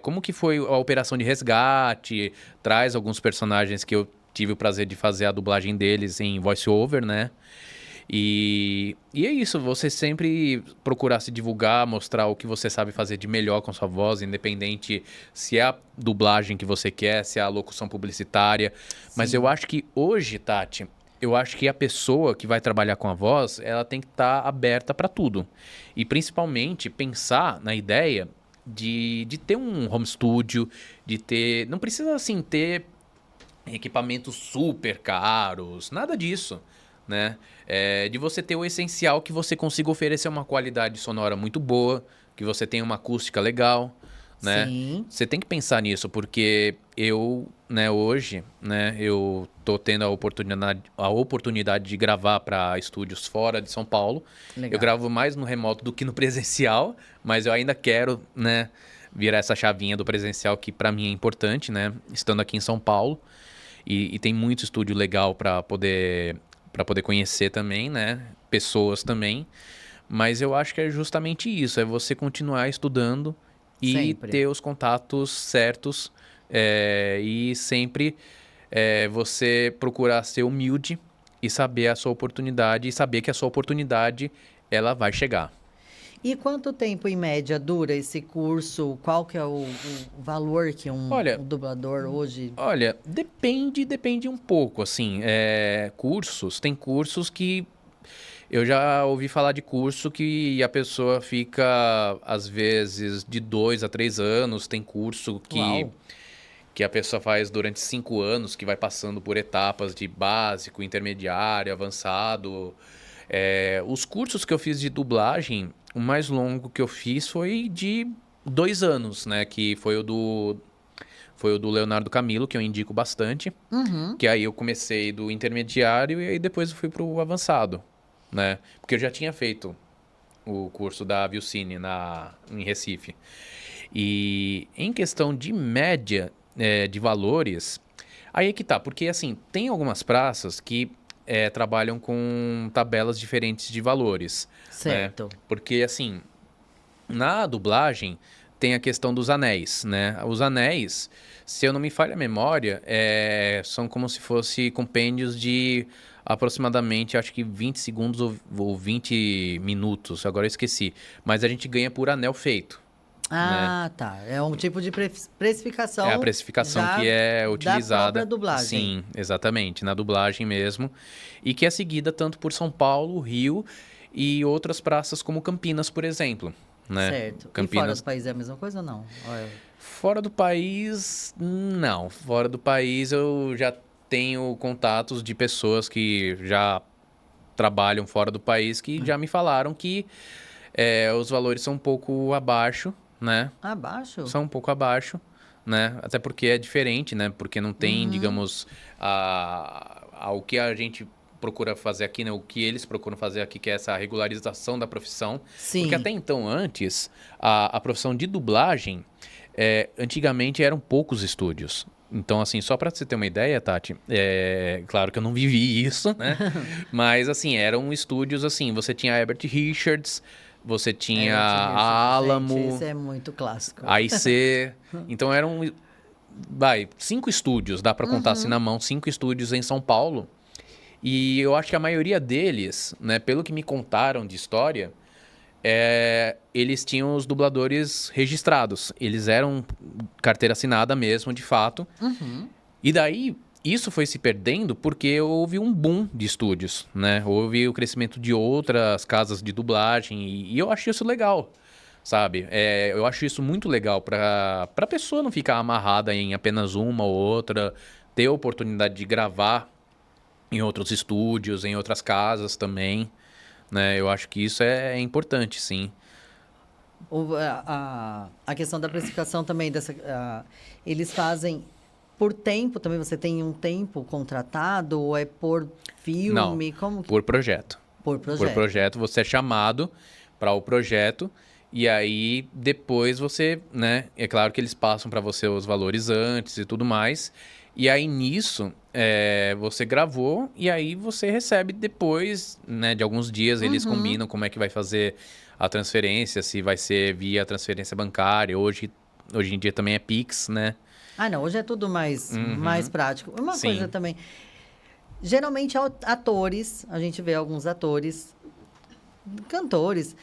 Speaker 2: como que foi a operação de resgate, traz alguns personagens que eu tive o prazer de fazer a dublagem deles em voice-over, né? E é isso, você sempre procurar se divulgar, mostrar o que você sabe fazer de melhor com sua voz, independente se é a dublagem que você quer, se é a locução publicitária. Mas eu acho que hoje, Tati, eu acho que a pessoa que vai trabalhar com a voz, ela tem que estar aberta para tudo. E principalmente pensar na ideia de ter um home studio, de ter... Não precisa, assim, ter equipamentos super caros, nada disso, né? De você ter o essencial que você consiga oferecer uma qualidade sonora muito boa, que você tenha uma acústica legal, né?
Speaker 1: Sim.
Speaker 2: Você tem que pensar nisso, porque eu, né, hoje, né, eu tô tendo a oportunidade de gravar para estúdios fora de São Paulo.
Speaker 1: Legal.
Speaker 2: Eu gravo mais no remoto do que no presencial, mas eu ainda quero, né, virar essa chavinha do presencial que para mim é importante, né, estando aqui em São Paulo. E tem muito estúdio legal para poder conhecer também, né? Pessoas também. Mas eu acho que é justamente isso, é você continuar estudando e
Speaker 1: Sempre.
Speaker 2: ter os contatos certos e sempre você procurar ser humilde e saber a sua oportunidade e saber que a sua oportunidade ela vai chegar.
Speaker 1: E quanto tempo, em média, dura esse curso? Qual que é o valor que um
Speaker 2: Olha,
Speaker 1: dublador hoje...
Speaker 2: Olha, depende um pouco, assim, tem cursos que eu já ouvi falar de curso que a pessoa fica, às vezes, de 2 a 3 anos, tem curso
Speaker 1: Uau.
Speaker 2: que a pessoa faz durante 5 anos, que vai passando por etapas de básico, intermediário, avançado. Os cursos que eu fiz de dublagem, o mais longo que eu fiz foi de 2 anos, né, que foi o do Leonardo Camilo, que eu indico bastante.
Speaker 1: Uhum.
Speaker 2: Que aí eu comecei do intermediário e aí depois eu fui pro avançado, né? Porque eu já tinha feito o curso da Vilcine em Recife. E em questão de média de valores, aí é que tá. Porque, assim, tem algumas praças que trabalham com tabelas diferentes de valores.
Speaker 1: Certo.
Speaker 2: Né? Porque, assim, na dublagem tem a questão dos anéis, né? Os anéis, se eu não me falha a memória, são como se fosse compêndios de aproximadamente, acho que 20 segundos ou 20 minutos, agora eu esqueci. Mas a gente ganha por anel feito.
Speaker 1: Ah, tá. É um tipo de precificação.
Speaker 2: É a precificação
Speaker 1: já
Speaker 2: que é utilizada.
Speaker 1: Da própria dublagem.
Speaker 2: Sim, exatamente, na dublagem mesmo. E que é seguida tanto por São Paulo, Rio e outras praças como Campinas, por exemplo. Né?
Speaker 1: Certo.
Speaker 2: Campinas...
Speaker 1: E fora do país é a mesma coisa ou não?
Speaker 2: Fora do país, não. Fora do país eu já tenho contatos de pessoas que já trabalham fora do país que já me falaram que os valores são um pouco abaixo, né?
Speaker 1: Abaixo?
Speaker 2: São um pouco abaixo, né? Até porque é diferente, né? Porque não tem, digamos, o que a gente procura fazer aqui, né? O que eles procuram fazer aqui, que é essa regularização da profissão.
Speaker 1: Sim.
Speaker 2: Porque até então, antes, a profissão de dublagem, antigamente eram poucos estúdios. Então, assim, só para você ter uma ideia, Tati, claro que eu não vivi isso, né? Mas, assim, eram estúdios, assim, você tinha Herbert Richards, você tinha a Alamo...
Speaker 1: Gente, esse é muito clássico.
Speaker 2: A IC. Então eram 5 estúdios, dá pra contar assim na mão, 5 estúdios em São Paulo. E eu acho que a maioria deles, né, pelo que me contaram de história, eles tinham os dubladores registrados. Eles eram carteira assinada mesmo, de fato. E daí, isso foi se perdendo porque houve um boom de estúdios, né? Houve o crescimento de outras casas de dublagem e eu acho isso legal, sabe? Eu acho isso muito legal para a pessoa não ficar amarrada em apenas uma ou outra, ter a oportunidade de gravar em outros estúdios, em outras casas também, né? Eu acho que isso é importante, sim.
Speaker 1: A questão da precificação também, eles fazem por tempo também, você tem um tempo contratado ou é por filme?
Speaker 2: Não,
Speaker 1: Como que...
Speaker 2: por projeto.
Speaker 1: Por projeto.
Speaker 2: Por projeto, você é chamado para o projeto e aí depois você, né? É claro que eles passam para você os valores antes e tudo mais. E aí nisso, você gravou e aí você recebe depois, né? De alguns dias eles combinam como é que vai fazer a transferência, se vai ser via transferência bancária. Hoje em dia também é Pix, né?
Speaker 1: Ah, não, hoje é tudo mais prático. Uma
Speaker 2: Sim.
Speaker 1: coisa também, geralmente atores, a gente vê alguns atores, cantores,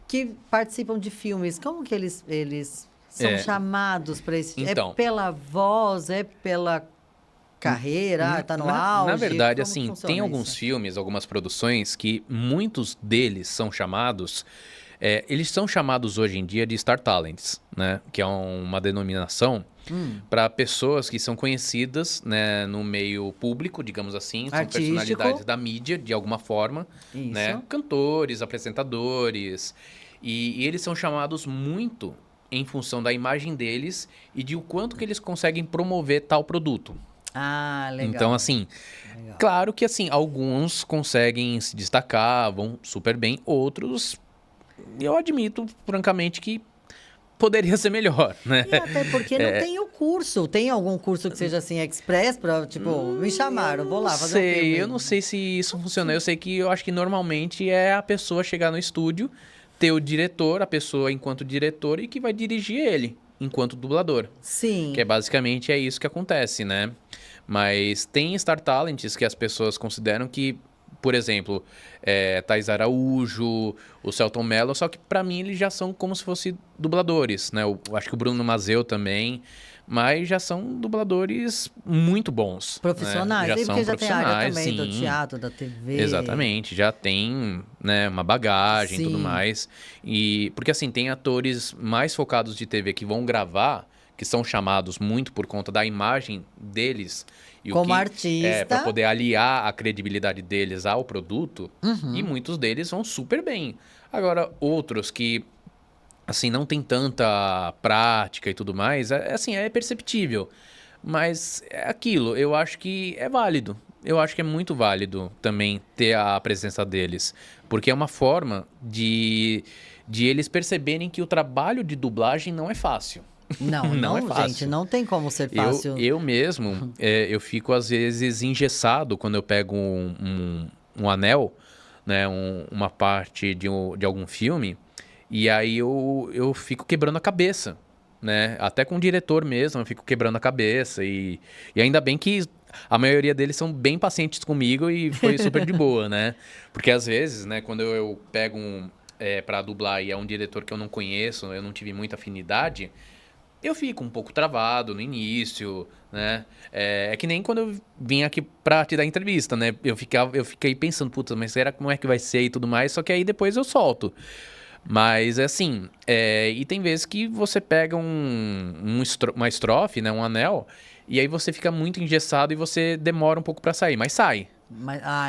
Speaker 1: que participam de filmes, como que eles são chamados para esse...
Speaker 2: Então.
Speaker 1: É pela voz, é pela carreira, tá no auge?
Speaker 2: Na verdade,
Speaker 1: Como
Speaker 2: assim,
Speaker 1: funciona
Speaker 2: tem alguns
Speaker 1: isso?
Speaker 2: filmes, algumas produções que muitos deles são chamados... eles são chamados hoje em dia de Star Talents, né? Que é uma denominação para pessoas que são conhecidas, né, no meio público, digamos assim, são
Speaker 1: Artístico.
Speaker 2: personalidades da mídia, de alguma forma,
Speaker 1: Isso.
Speaker 2: né? Cantores, apresentadores, e eles são chamados muito em função da imagem deles e de o quanto que eles conseguem promover tal produto.
Speaker 1: Ah, legal.
Speaker 2: Então, assim,
Speaker 1: Legal.
Speaker 2: claro que assim, alguns conseguem se destacar, vão super bem, outros, eu admito, francamente, que poderia ser melhor, né?
Speaker 1: E até porque não tem o curso. Tem algum curso que seja assim, express, para, tipo, me chamaram, vou lá fazer um filme.
Speaker 2: Eu não sei se isso funciona. Eu acho que normalmente é a pessoa chegar no estúdio, ter o diretor, a pessoa enquanto diretor e que vai dirigir ele enquanto dublador.
Speaker 1: Sim.
Speaker 2: Que basicamente é isso que acontece, né? Mas tem Star Talents que as pessoas consideram que, por exemplo, Thaís Araújo, o Selton Mello, só que pra mim eles já são como se fossem dubladores, né? Eu acho que o Bruno Mazeu também, mas já são dubladores muito bons.
Speaker 1: Profissionais.
Speaker 2: Né? Já
Speaker 1: E
Speaker 2: são
Speaker 1: porque já tem a área
Speaker 2: profissionais,
Speaker 1: também do
Speaker 2: sim.
Speaker 1: teatro, da TV.
Speaker 2: Exatamente, já tem, né, uma bagagem e tudo
Speaker 1: Sim.
Speaker 2: mais. E porque assim, tem atores mais focados de TV que vão gravar, que são chamados muito por conta da imagem deles e
Speaker 1: Como artista.
Speaker 2: para poder aliar a credibilidade deles ao produto, e muitos deles vão super bem. Agora, outros que assim não tem tanta prática e tudo mais, assim, é perceptível. Mas é aquilo, eu acho que é válido. Eu acho que é muito válido também ter a presença deles. Porque é uma forma de eles perceberem que o trabalho de dublagem não é fácil.
Speaker 1: Não,
Speaker 2: Não
Speaker 1: não,
Speaker 2: é fácil.
Speaker 1: gente, não tem como ser fácil.
Speaker 2: Eu mesmo, eu fico às vezes engessado quando eu pego um anel, né, uma parte de algum filme, e aí eu fico quebrando a cabeça, né? Até com o diretor mesmo, eu fico quebrando a cabeça, e ainda bem que a maioria deles são bem pacientes comigo e foi super de boa, né? Porque às vezes, né, quando eu pego pra dublar e é um diretor que eu não conheço, eu não tive muita afinidade, eu fico um pouco travado no início, né? É que nem quando eu vim aqui pra te dar entrevista, né? Eu fiquei pensando, puta, mas será como é que vai ser e tudo mais? Só que aí depois eu solto. Mas, assim, e tem vezes que você pega uma estrofe, né? Um anel, e aí você fica muito engessado e você demora um pouco pra sair, mas sai.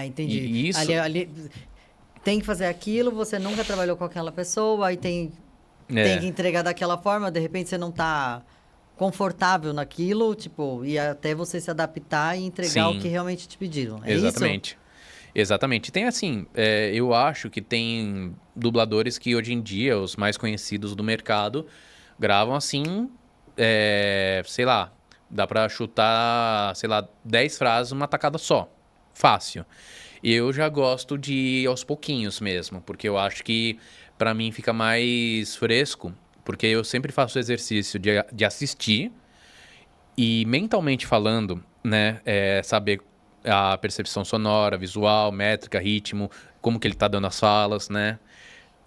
Speaker 1: Entendi.
Speaker 2: E isso-
Speaker 1: Ali tem que fazer aquilo, você nunca trabalhou com aquela pessoa, aí tem que entregar daquela forma, de repente você não tá confortável naquilo, tipo, e até você se adaptar e entregar
Speaker 2: Sim.
Speaker 1: o que realmente te pediram. É
Speaker 2: Exatamente. Exatamente. Tem assim, eu acho que tem dubladores que hoje em dia, os mais conhecidos do mercado, gravam assim, sei lá, dá pra chutar, sei lá, 10 frases numa tacada só. Fácil. E eu já gosto de ir aos pouquinhos mesmo, porque eu acho que pra mim fica mais fresco, porque eu sempre faço o exercício de assistir e mentalmente falando, né, saber a percepção sonora, visual, métrica, ritmo, como que ele tá dando as falas, né?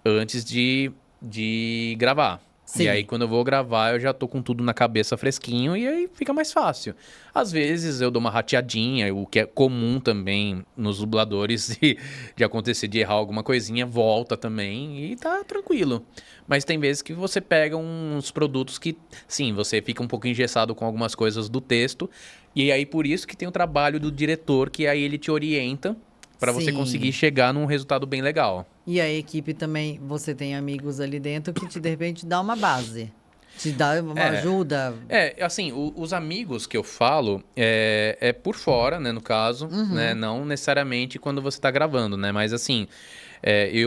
Speaker 2: antes de gravar.
Speaker 1: Sim.
Speaker 2: E aí, quando eu vou gravar, eu já tô com tudo na cabeça fresquinho e aí fica mais fácil. Às vezes eu dou uma rateadinha, o que é comum também nos dubladores de acontecer de errar alguma coisinha, volta também e tá tranquilo. Mas tem vezes que você pega uns produtos que, sim, você fica um pouco engessado com algumas coisas do texto. E aí, por isso que tem o trabalho do diretor, que aí ele te orienta pra você
Speaker 1: Sim.
Speaker 2: conseguir chegar num resultado bem legal.
Speaker 1: E a equipe também, você tem amigos ali dentro que te, de repente, dá uma base. Te dá uma ajuda.
Speaker 2: Assim, os amigos que eu falo é por fora, né, no caso, né, não necessariamente quando você tá gravando, né, mas assim,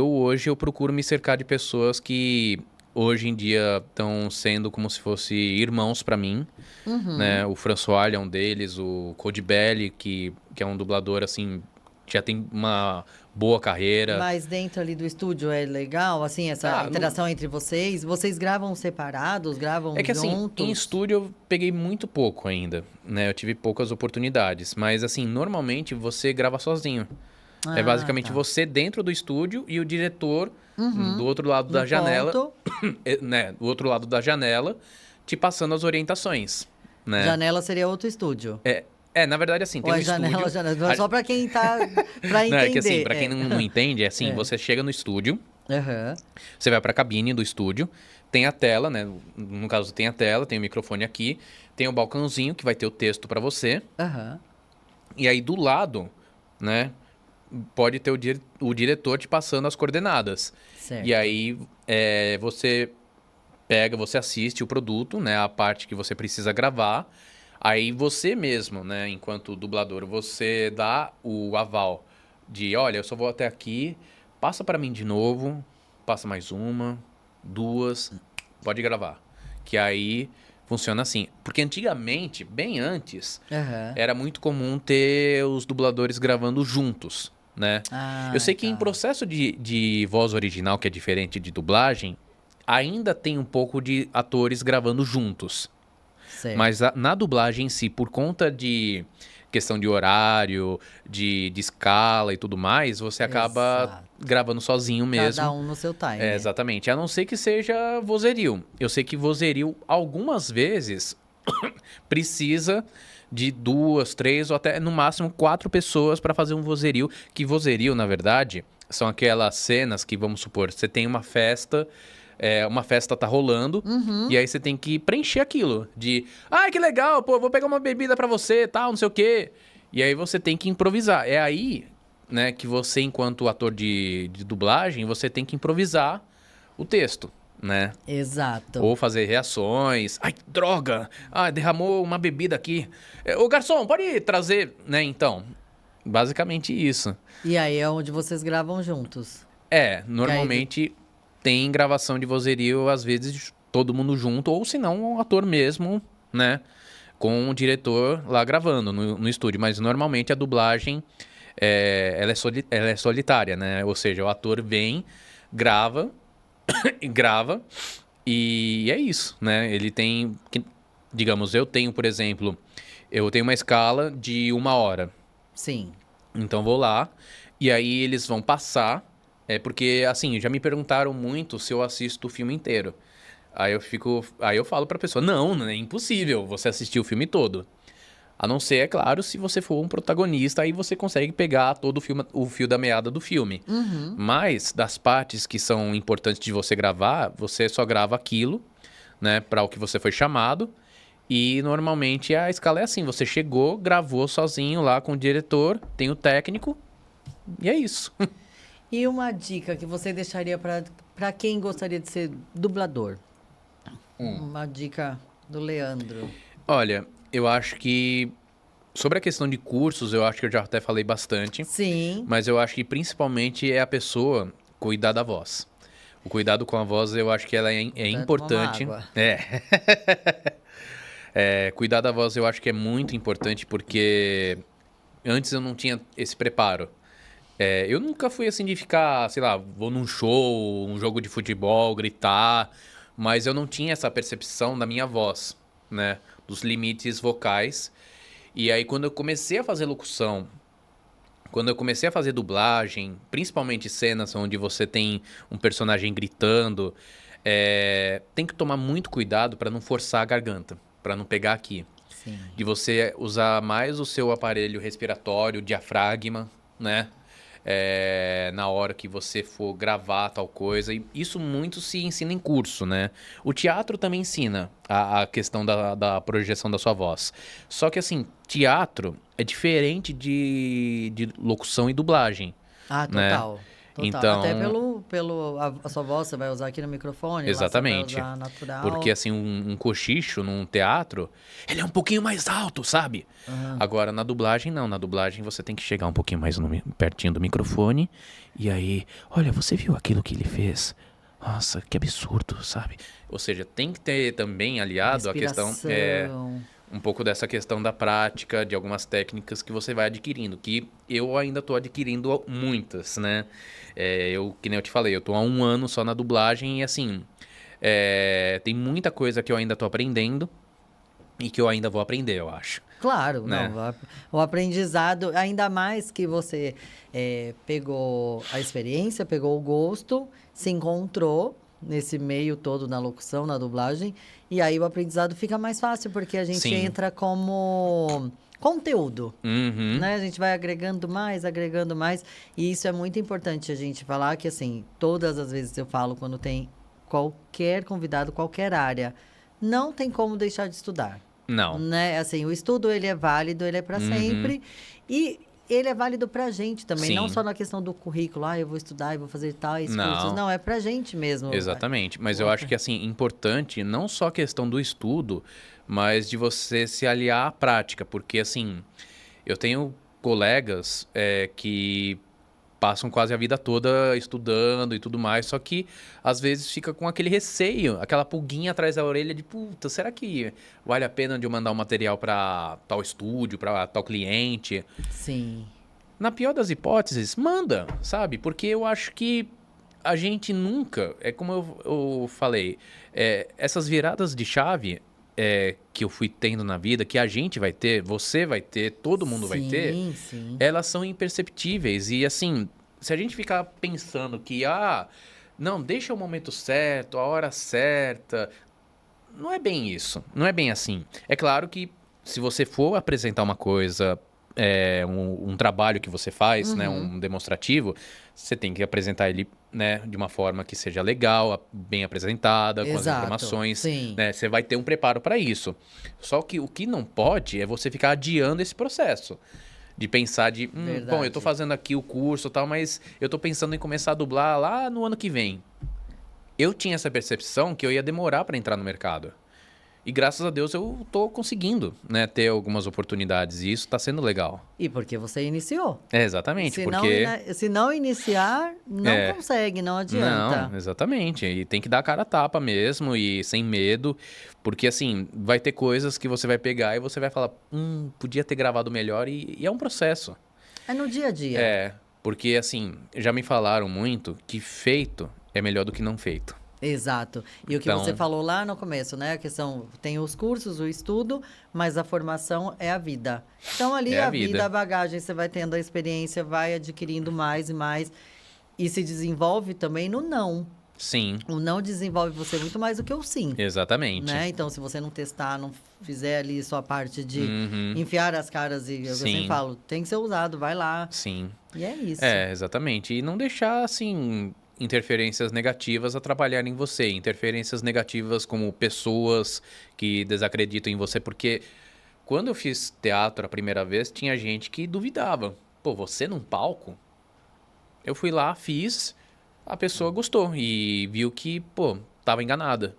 Speaker 2: hoje eu procuro me cercar de pessoas que hoje em dia estão sendo como se fossem irmãos pra mim, né, o François é um deles, o Cody Belli, que é um dublador, assim, já tem uma boa carreira.
Speaker 1: Mas dentro ali do estúdio é legal, assim, essa interação entre vocês? Vocês gravam separados, gravam
Speaker 2: É que assim,
Speaker 1: juntos?
Speaker 2: em estúdio eu peguei muito pouco ainda, né? Eu tive poucas oportunidades. Mas assim, normalmente você grava sozinho. É basicamente
Speaker 1: tá.
Speaker 2: você dentro do estúdio e o diretor do outro lado
Speaker 1: No
Speaker 2: da janela,
Speaker 1: ponto.
Speaker 2: né? Do outro lado da janela, te passando as orientações, né?
Speaker 1: Janela seria outro estúdio.
Speaker 2: Na verdade assim, tem
Speaker 1: Ou
Speaker 2: um
Speaker 1: é janela,
Speaker 2: estúdio...
Speaker 1: janela. Só pra quem tá... Pra entender.
Speaker 2: Não, é que assim, pra quem não entende, é assim, você chega no estúdio,
Speaker 1: Aham.
Speaker 2: você vai pra cabine do estúdio, tem a tela, né? No caso, tem a tela, tem o microfone aqui, tem o balcãozinho que vai ter o texto pra você.
Speaker 1: Aham.
Speaker 2: E aí do lado, né? Pode ter o diretor te passando as coordenadas.
Speaker 1: Certo.
Speaker 2: E aí você pega, você assiste o produto, né? A parte que você precisa gravar. Aí você mesmo, né? Enquanto dublador, você dá o aval de, olha, eu só vou até aqui, passa pra mim de novo, passa mais uma, duas, pode gravar. Que aí funciona assim. Porque antigamente, bem antes,
Speaker 1: Aham.
Speaker 2: era muito comum ter os dubladores gravando juntos, né?
Speaker 1: Ah,
Speaker 2: Eu sei que em
Speaker 1: tá.
Speaker 2: processo de voz original, que é diferente de dublagem, ainda tem um pouco de atores gravando juntos.
Speaker 1: Certo.
Speaker 2: Mas na dublagem em si, por conta de questão de horário, de escala e tudo mais, você acaba
Speaker 1: Exato.
Speaker 2: gravando sozinho mesmo.
Speaker 1: Cada um no seu time.
Speaker 2: É, exatamente. A não ser que seja vozerio. Eu sei que vozerio, algumas vezes, precisa de 2, 3 ou até no máximo 4 pessoas para fazer um vozerio. Que vozerio, na verdade, são aquelas cenas que, vamos supor, você tem uma festa tá rolando, e aí você tem que preencher aquilo. De, que legal, pô, vou pegar uma bebida pra você, tal, não sei o quê. E aí você tem que improvisar. É aí, né, que você, enquanto ator de dublagem, você tem que improvisar o texto, né?
Speaker 1: Exato.
Speaker 2: Ou fazer reações. Ai, droga! Derramou uma bebida aqui. Ô, garçom, pode trazer, né? Então, basicamente isso.
Speaker 1: E aí é onde vocês gravam juntos.
Speaker 2: Normalmente tem gravação de vozerio, às vezes todo mundo junto, ou se não, um ator mesmo, né? Com o diretor lá gravando no estúdio. Mas normalmente a dublagem ela é solitária, né? Ou seja, o ator vem, grava, e é isso, né? Ele tem, digamos, eu tenho, por exemplo, eu tenho uma escala de 1 hora.
Speaker 1: Sim.
Speaker 2: Então vou lá, e aí eles vão passar. Porque, assim, já me perguntaram muito se eu assisto o filme inteiro. Aí eu falo pra pessoa, não, é impossível você assistir o filme todo. A não ser, é claro, se você for um protagonista, aí você consegue pegar todo o fio da meada do filme. Mas, das partes que são importantes de você gravar, você só grava aquilo, né, para o que você foi chamado. E, normalmente, a escala é assim, você chegou, gravou sozinho lá com o diretor, tem o técnico, e é isso.
Speaker 1: E uma dica que você deixaria para quem gostaria de ser dublador? Uma dica do Leandro.
Speaker 2: Olha, eu acho que sobre a questão de cursos, eu acho que eu já até falei bastante.
Speaker 1: Sim.
Speaker 2: Mas eu acho que principalmente é a pessoa cuidar da voz. O cuidado com a voz, eu acho que ela é importante.
Speaker 1: Tomar água.
Speaker 2: Cuidar da voz eu acho que é muito importante porque antes eu não tinha esse preparo. Eu nunca fui assim de ficar, sei lá, vou num show, um jogo de futebol, gritar, mas eu não tinha essa percepção da minha voz, né? Dos limites vocais. E aí quando eu comecei a fazer locução Quando eu comecei a fazer dublagem, principalmente cenas onde você tem um personagem gritando, tem que tomar muito cuidado para não forçar a garganta, para não pegar aqui.
Speaker 1: Sim.
Speaker 2: De você usar mais o seu aparelho respiratório, diafragma, né? Na hora que você for gravar tal coisa. E isso muito se ensina em curso, né? O teatro também ensina a questão da projeção da sua voz. Só que, assim, teatro é diferente de locução e dublagem.
Speaker 1: Ah,
Speaker 2: né?
Speaker 1: total. Total.
Speaker 2: Então,
Speaker 1: Até a sua voz você vai usar aqui no microfone,
Speaker 2: exatamente.
Speaker 1: lá você vai usar natural.
Speaker 2: Porque, assim, um cochicho num teatro, ele é um pouquinho mais alto, sabe? Agora, na dublagem, não. Na dublagem, você tem que chegar um pouquinho mais pertinho do microfone. E aí, olha, você viu aquilo que ele fez? Nossa, que absurdo, sabe? Ou seja, tem que ter também aliado a questão...
Speaker 1: Respiração.
Speaker 2: um pouco dessa questão da prática, de algumas técnicas que você vai adquirindo, que eu ainda estou adquirindo muitas, né? Que nem eu te falei, eu estou há 1 ano só na dublagem e, assim, tem muita coisa que eu ainda estou aprendendo e que eu ainda vou aprender, eu acho.
Speaker 1: Claro,
Speaker 2: Né?
Speaker 1: não, o aprendizado, ainda mais que você pegou a experiência, pegou o gosto, se encontrou nesse meio todo na locução, na dublagem, e aí o aprendizado fica mais fácil, porque a gente
Speaker 2: Sim.
Speaker 1: entra como conteúdo,
Speaker 2: Uhum.
Speaker 1: né? A gente vai agregando mais, e isso é muito importante a gente falar, que assim, todas as vezes eu falo quando tem qualquer convidado, qualquer área, não tem como deixar de estudar.
Speaker 2: Não.
Speaker 1: Né? Assim, o estudo, ele é válido, ele é para sempre. E ele é válido pra gente também,
Speaker 2: Sim.
Speaker 1: não só na questão do currículo, eu vou estudar, eu vou fazer tais
Speaker 2: Não.
Speaker 1: cursos. Não, é pra gente mesmo.
Speaker 2: Exatamente, mas eu acho que, assim, importante não só a questão do estudo, mas de você se aliar à prática, porque, assim, eu tenho colegas que passam quase a vida toda estudando e tudo mais, só que às vezes fica com aquele receio, aquela pulguinha atrás da orelha de, puta, será que vale a pena de eu mandar um material para tal estúdio, para tal cliente?
Speaker 1: Sim.
Speaker 2: Na pior das hipóteses, manda, sabe? Porque eu acho que a gente nunca, como eu falei, essas viradas de chave que eu fui tendo na vida, que a gente vai ter, você vai ter, todo mundo vai ter,
Speaker 1: Sim.
Speaker 2: elas são imperceptíveis. E assim, se a gente ficar pensando que, não, deixa o momento certo, a hora certa, não é bem isso, não é bem assim. É claro que se você for apresentar uma coisa, um trabalho que você faz, né, um demonstrativo, você tem que apresentar ele, né, de uma forma que seja legal, bem apresentada, com as
Speaker 1: Exato,
Speaker 2: informações,
Speaker 1: sim.
Speaker 2: né, você vai ter um preparo para isso. Só que o que não pode é você ficar adiando esse processo. De pensar bom, eu tô fazendo aqui o curso e tal, mas eu tô pensando em começar a dublar lá no ano que vem. Eu tinha essa percepção que eu ia demorar para entrar no mercado. E graças a Deus eu tô conseguindo, né, ter algumas oportunidades. E isso tá sendo legal.
Speaker 1: E porque você iniciou.
Speaker 2: Exatamente,
Speaker 1: Se
Speaker 2: porque...
Speaker 1: se não iniciar, não consegue, não adianta.
Speaker 2: Não, exatamente. E tem que dar a cara a tapa mesmo e sem medo. Porque, assim, vai ter coisas que você vai pegar e você vai falar, podia ter gravado melhor. E é um processo.
Speaker 1: É no dia a dia.
Speaker 2: Porque, assim, já me falaram muito que feito é melhor do que não feito.
Speaker 1: Exato. E o que
Speaker 2: Então-
Speaker 1: você falou lá no começo, né? A questão, tem os cursos, o estudo, mas a formação é a vida. Então, ali
Speaker 2: É a
Speaker 1: a vida,
Speaker 2: vida.
Speaker 1: a bagagem, você vai tendo a experiência, vai adquirindo mais e mais. E se desenvolve também no não.
Speaker 2: Sim,
Speaker 1: O não desenvolve você muito mais do que o sim.
Speaker 2: exatamente.
Speaker 1: Né? Então, se você não testar, não fizer ali sua parte de
Speaker 2: Uhum.
Speaker 1: enfiar as caras, e eu
Speaker 2: Sim.
Speaker 1: sempre falo, tem que ser usado, vai lá.
Speaker 2: Sim.
Speaker 1: E é isso.
Speaker 2: Exatamente. E não deixar, assim, interferências negativas atrapalharem você. Interferências negativas como pessoas que desacreditam em você. Porque quando eu fiz teatro a primeira vez, tinha gente que duvidava. Pô, você num palco? Eu fui lá, fiz, a pessoa gostou e viu que, pô, tava enganada.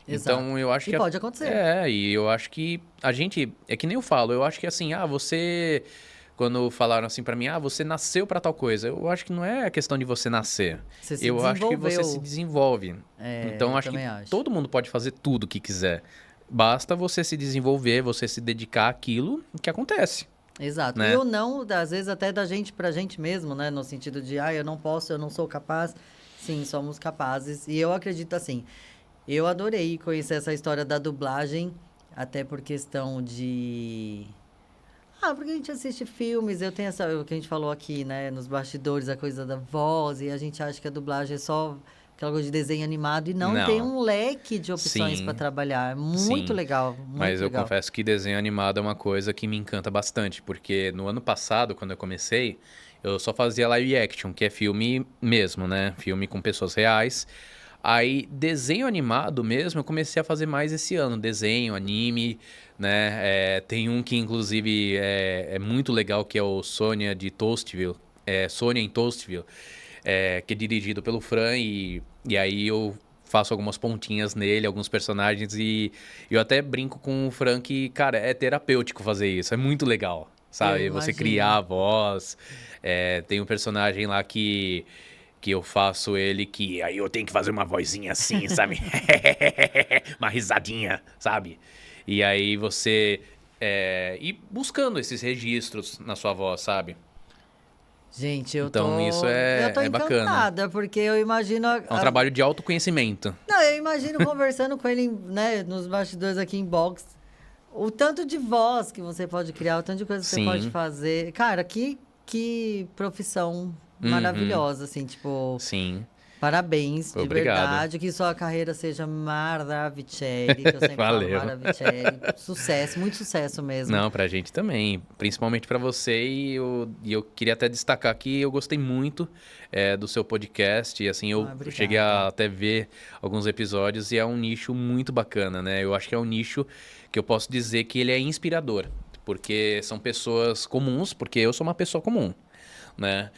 Speaker 1: Exato.
Speaker 2: Então, eu acho
Speaker 1: E
Speaker 2: que...
Speaker 1: pode acontecer.
Speaker 2: E eu acho que a gente... É que nem eu falo, eu acho que assim, você... Quando falaram assim pra mim, você nasceu pra tal coisa. Eu acho que não é a questão de você nascer.
Speaker 1: Você se
Speaker 2: Eu acho que você
Speaker 1: desenvolveu.
Speaker 2: se desenvolve. Então,
Speaker 1: eu
Speaker 2: acho que
Speaker 1: também acho.
Speaker 2: todo mundo pode fazer tudo o que quiser. Basta você se desenvolver, você se dedicar àquilo que acontece.
Speaker 1: Exato.
Speaker 2: Né?
Speaker 1: E o não, às vezes, até da gente pra gente mesmo, né? No sentido de, eu não posso, eu não sou capaz. Sim, somos capazes. E eu acredito assim, eu adorei conhecer essa história da dublagem, até por questão de... Ah, porque a gente assiste filmes, eu tenho o que a gente falou aqui, né, nos bastidores, a coisa da voz, e a gente acha que a dublagem é só aquela coisa de desenho animado, e não, tem um leque de opções
Speaker 2: Sim.
Speaker 1: para trabalhar. Muito
Speaker 2: Sim.
Speaker 1: legal, muito
Speaker 2: Mas eu
Speaker 1: legal.
Speaker 2: confesso que desenho animado é uma coisa que me encanta bastante, porque no ano passado, quando eu comecei, eu só fazia live action, que é filme mesmo, né? Filme com pessoas reais. Aí, desenho animado mesmo, eu comecei a fazer mais esse ano. Desenho, anime, né? Tem um que, inclusive, é muito legal, que é o Sônia de Toastville. Sônia em Toastville, que é dirigido pelo Fran. E aí eu faço algumas pontinhas nele, alguns personagens. E eu até brinco com o Fran que, cara, é terapêutico fazer isso. É muito legal, sabe?
Speaker 1: Eu
Speaker 2: Você
Speaker 1: imagino.
Speaker 2: criar a voz. Tem um personagem lá que eu faço ele que
Speaker 4: Aí eu tenho que fazer uma vozinha assim, sabe? Uma risadinha, sabe?
Speaker 2: E aí você ir buscando esses registros na sua voz, sabe?
Speaker 1: Gente, eu
Speaker 2: Então,
Speaker 1: tô,
Speaker 2: isso
Speaker 1: eu tô
Speaker 2: é bacana.
Speaker 1: encantada, porque eu imagino...
Speaker 2: É um trabalho de autoconhecimento.
Speaker 1: Não, eu imagino conversando com ele, né, nos bastidores aqui em box, o tanto de voz que você pode criar, o tanto de coisa que você
Speaker 2: Sim.
Speaker 1: pode fazer. Cara, que profissão maravilhosa, assim, tipo,
Speaker 2: Sim.
Speaker 1: parabéns, de
Speaker 2: Obrigado.
Speaker 1: verdade, que sua carreira seja Maravicelli, que eu sempre
Speaker 2: Valeu.
Speaker 1: falo Maravicelli. Sucesso, muito sucesso mesmo.
Speaker 2: Não, pra gente também. Principalmente pra você. E eu queria até destacar que eu gostei muito do seu podcast. E assim, eu
Speaker 1: obrigada.
Speaker 2: cheguei a até ver alguns episódios e é um nicho muito bacana, né? Eu acho que é um nicho que eu posso dizer que ele é inspirador. Porque são pessoas comuns, porque eu sou uma pessoa comum, né?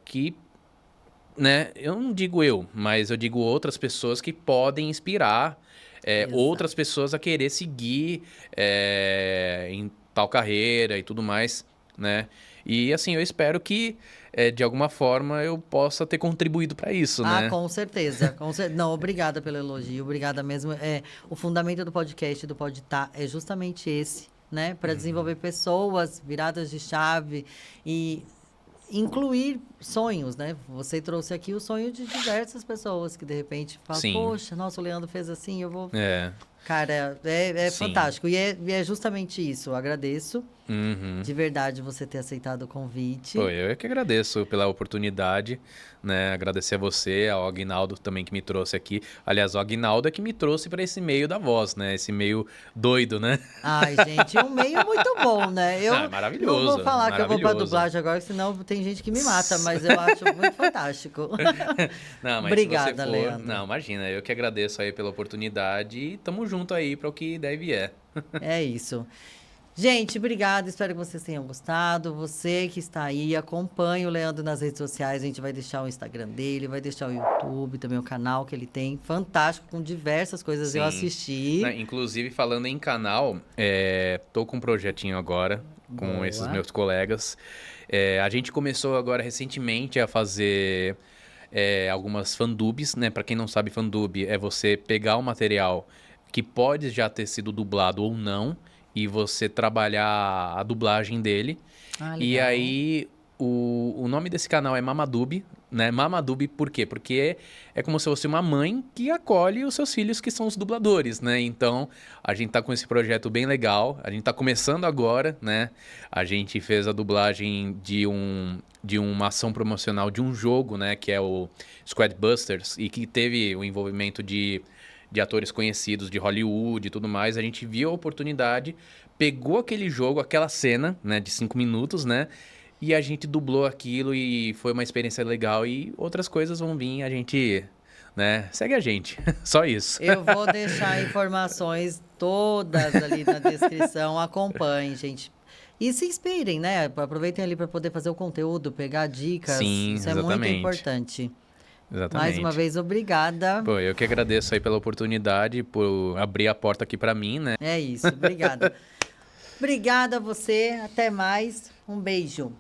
Speaker 2: Que, né, eu não digo eu, mas eu digo outras pessoas que podem inspirar
Speaker 1: Exato.
Speaker 2: outras pessoas a querer seguir em tal carreira e tudo mais, né? E assim, eu espero que de alguma forma eu possa ter contribuído para isso,
Speaker 1: Ah,
Speaker 2: né?
Speaker 1: com certeza. Não, obrigada pelo elogio, obrigada mesmo. O fundamento do podcast, do Podtá, é justamente esse, né? Para desenvolver pessoas, viradas de chave e incluir sonhos, né? Você trouxe aqui o sonho de diversas pessoas que de repente falam,
Speaker 2: Sim.
Speaker 1: poxa, nossa, o Leandro fez assim, eu vou...
Speaker 2: É.
Speaker 1: Cara, é
Speaker 2: Sim.
Speaker 1: fantástico. E é justamente isso. Eu agradeço
Speaker 2: Uhum.
Speaker 1: de verdade você ter aceitado o convite.
Speaker 2: Pô, eu é que agradeço pela oportunidade, né? Agradecer a você, ao Aguinaldo também que me trouxe aqui. Aliás, o Aguinaldo é que me trouxe para esse meio da voz, né? Esse meio doido, né?
Speaker 1: Ai, gente, um meio muito bom, né? Eu
Speaker 2: Ah, maravilhoso,
Speaker 1: não vou falar que eu vou pra
Speaker 2: maravilhoso.
Speaker 1: dublagem agora, senão tem gente que me mata, mas eu acho muito fantástico.
Speaker 2: Não, mas
Speaker 1: Obrigada,
Speaker 2: se você for...
Speaker 1: Leandro.
Speaker 2: Não, imagina, eu que agradeço aí pela oportunidade e tamo junto aí para o que deve e é.
Speaker 1: É isso. Gente, obrigada. Espero que vocês tenham gostado. Você que está aí, acompanhe o Leandro nas redes sociais. A gente vai deixar o Instagram dele, vai deixar o YouTube, também o canal que ele tem. Fantástico, com diversas coisas eu
Speaker 2: Sim.
Speaker 1: assisti.
Speaker 2: Né, inclusive, falando em canal, tô com um projetinho agora com
Speaker 1: Boa.
Speaker 2: esses meus colegas. A gente começou agora recentemente a fazer algumas fandubs, né? Para quem não sabe, fandub é você pegar o material que pode já ter sido dublado ou não e você trabalhar a dublagem dele.
Speaker 1: Ah,
Speaker 2: E
Speaker 1: legal.
Speaker 2: aí, o nome desse canal é Mamadub, né? Mamadub por quê? Porque é como se fosse uma mãe que acolhe os seus filhos que são os dubladores, né? Então, a gente tá com esse projeto bem legal. A gente tá começando agora, né? A gente fez a dublagem de uma ação promocional de um jogo, né? Que é o Squad Busters e que teve o envolvimento de atores conhecidos de Hollywood e tudo mais. A gente viu a oportunidade, pegou aquele jogo, aquela cena, né, de 5 minutos, né, e a gente dublou aquilo e foi uma experiência legal e outras coisas vão vir, a gente, né, segue a gente, só isso.
Speaker 1: Eu vou deixar informações todas ali na descrição. Acompanhem, gente. E se inspirem, né? Aproveitem ali para poder fazer o conteúdo, pegar dicas.
Speaker 2: Sim,
Speaker 1: Isso é muito
Speaker 2: exatamente.
Speaker 1: importante.
Speaker 2: Exatamente.
Speaker 1: Mais uma vez, obrigada.
Speaker 2: Pô, eu que agradeço aí pela oportunidade, por abrir a porta aqui pra mim, né.
Speaker 1: É isso, obrigada. Obrigada a você, até mais. Um beijo.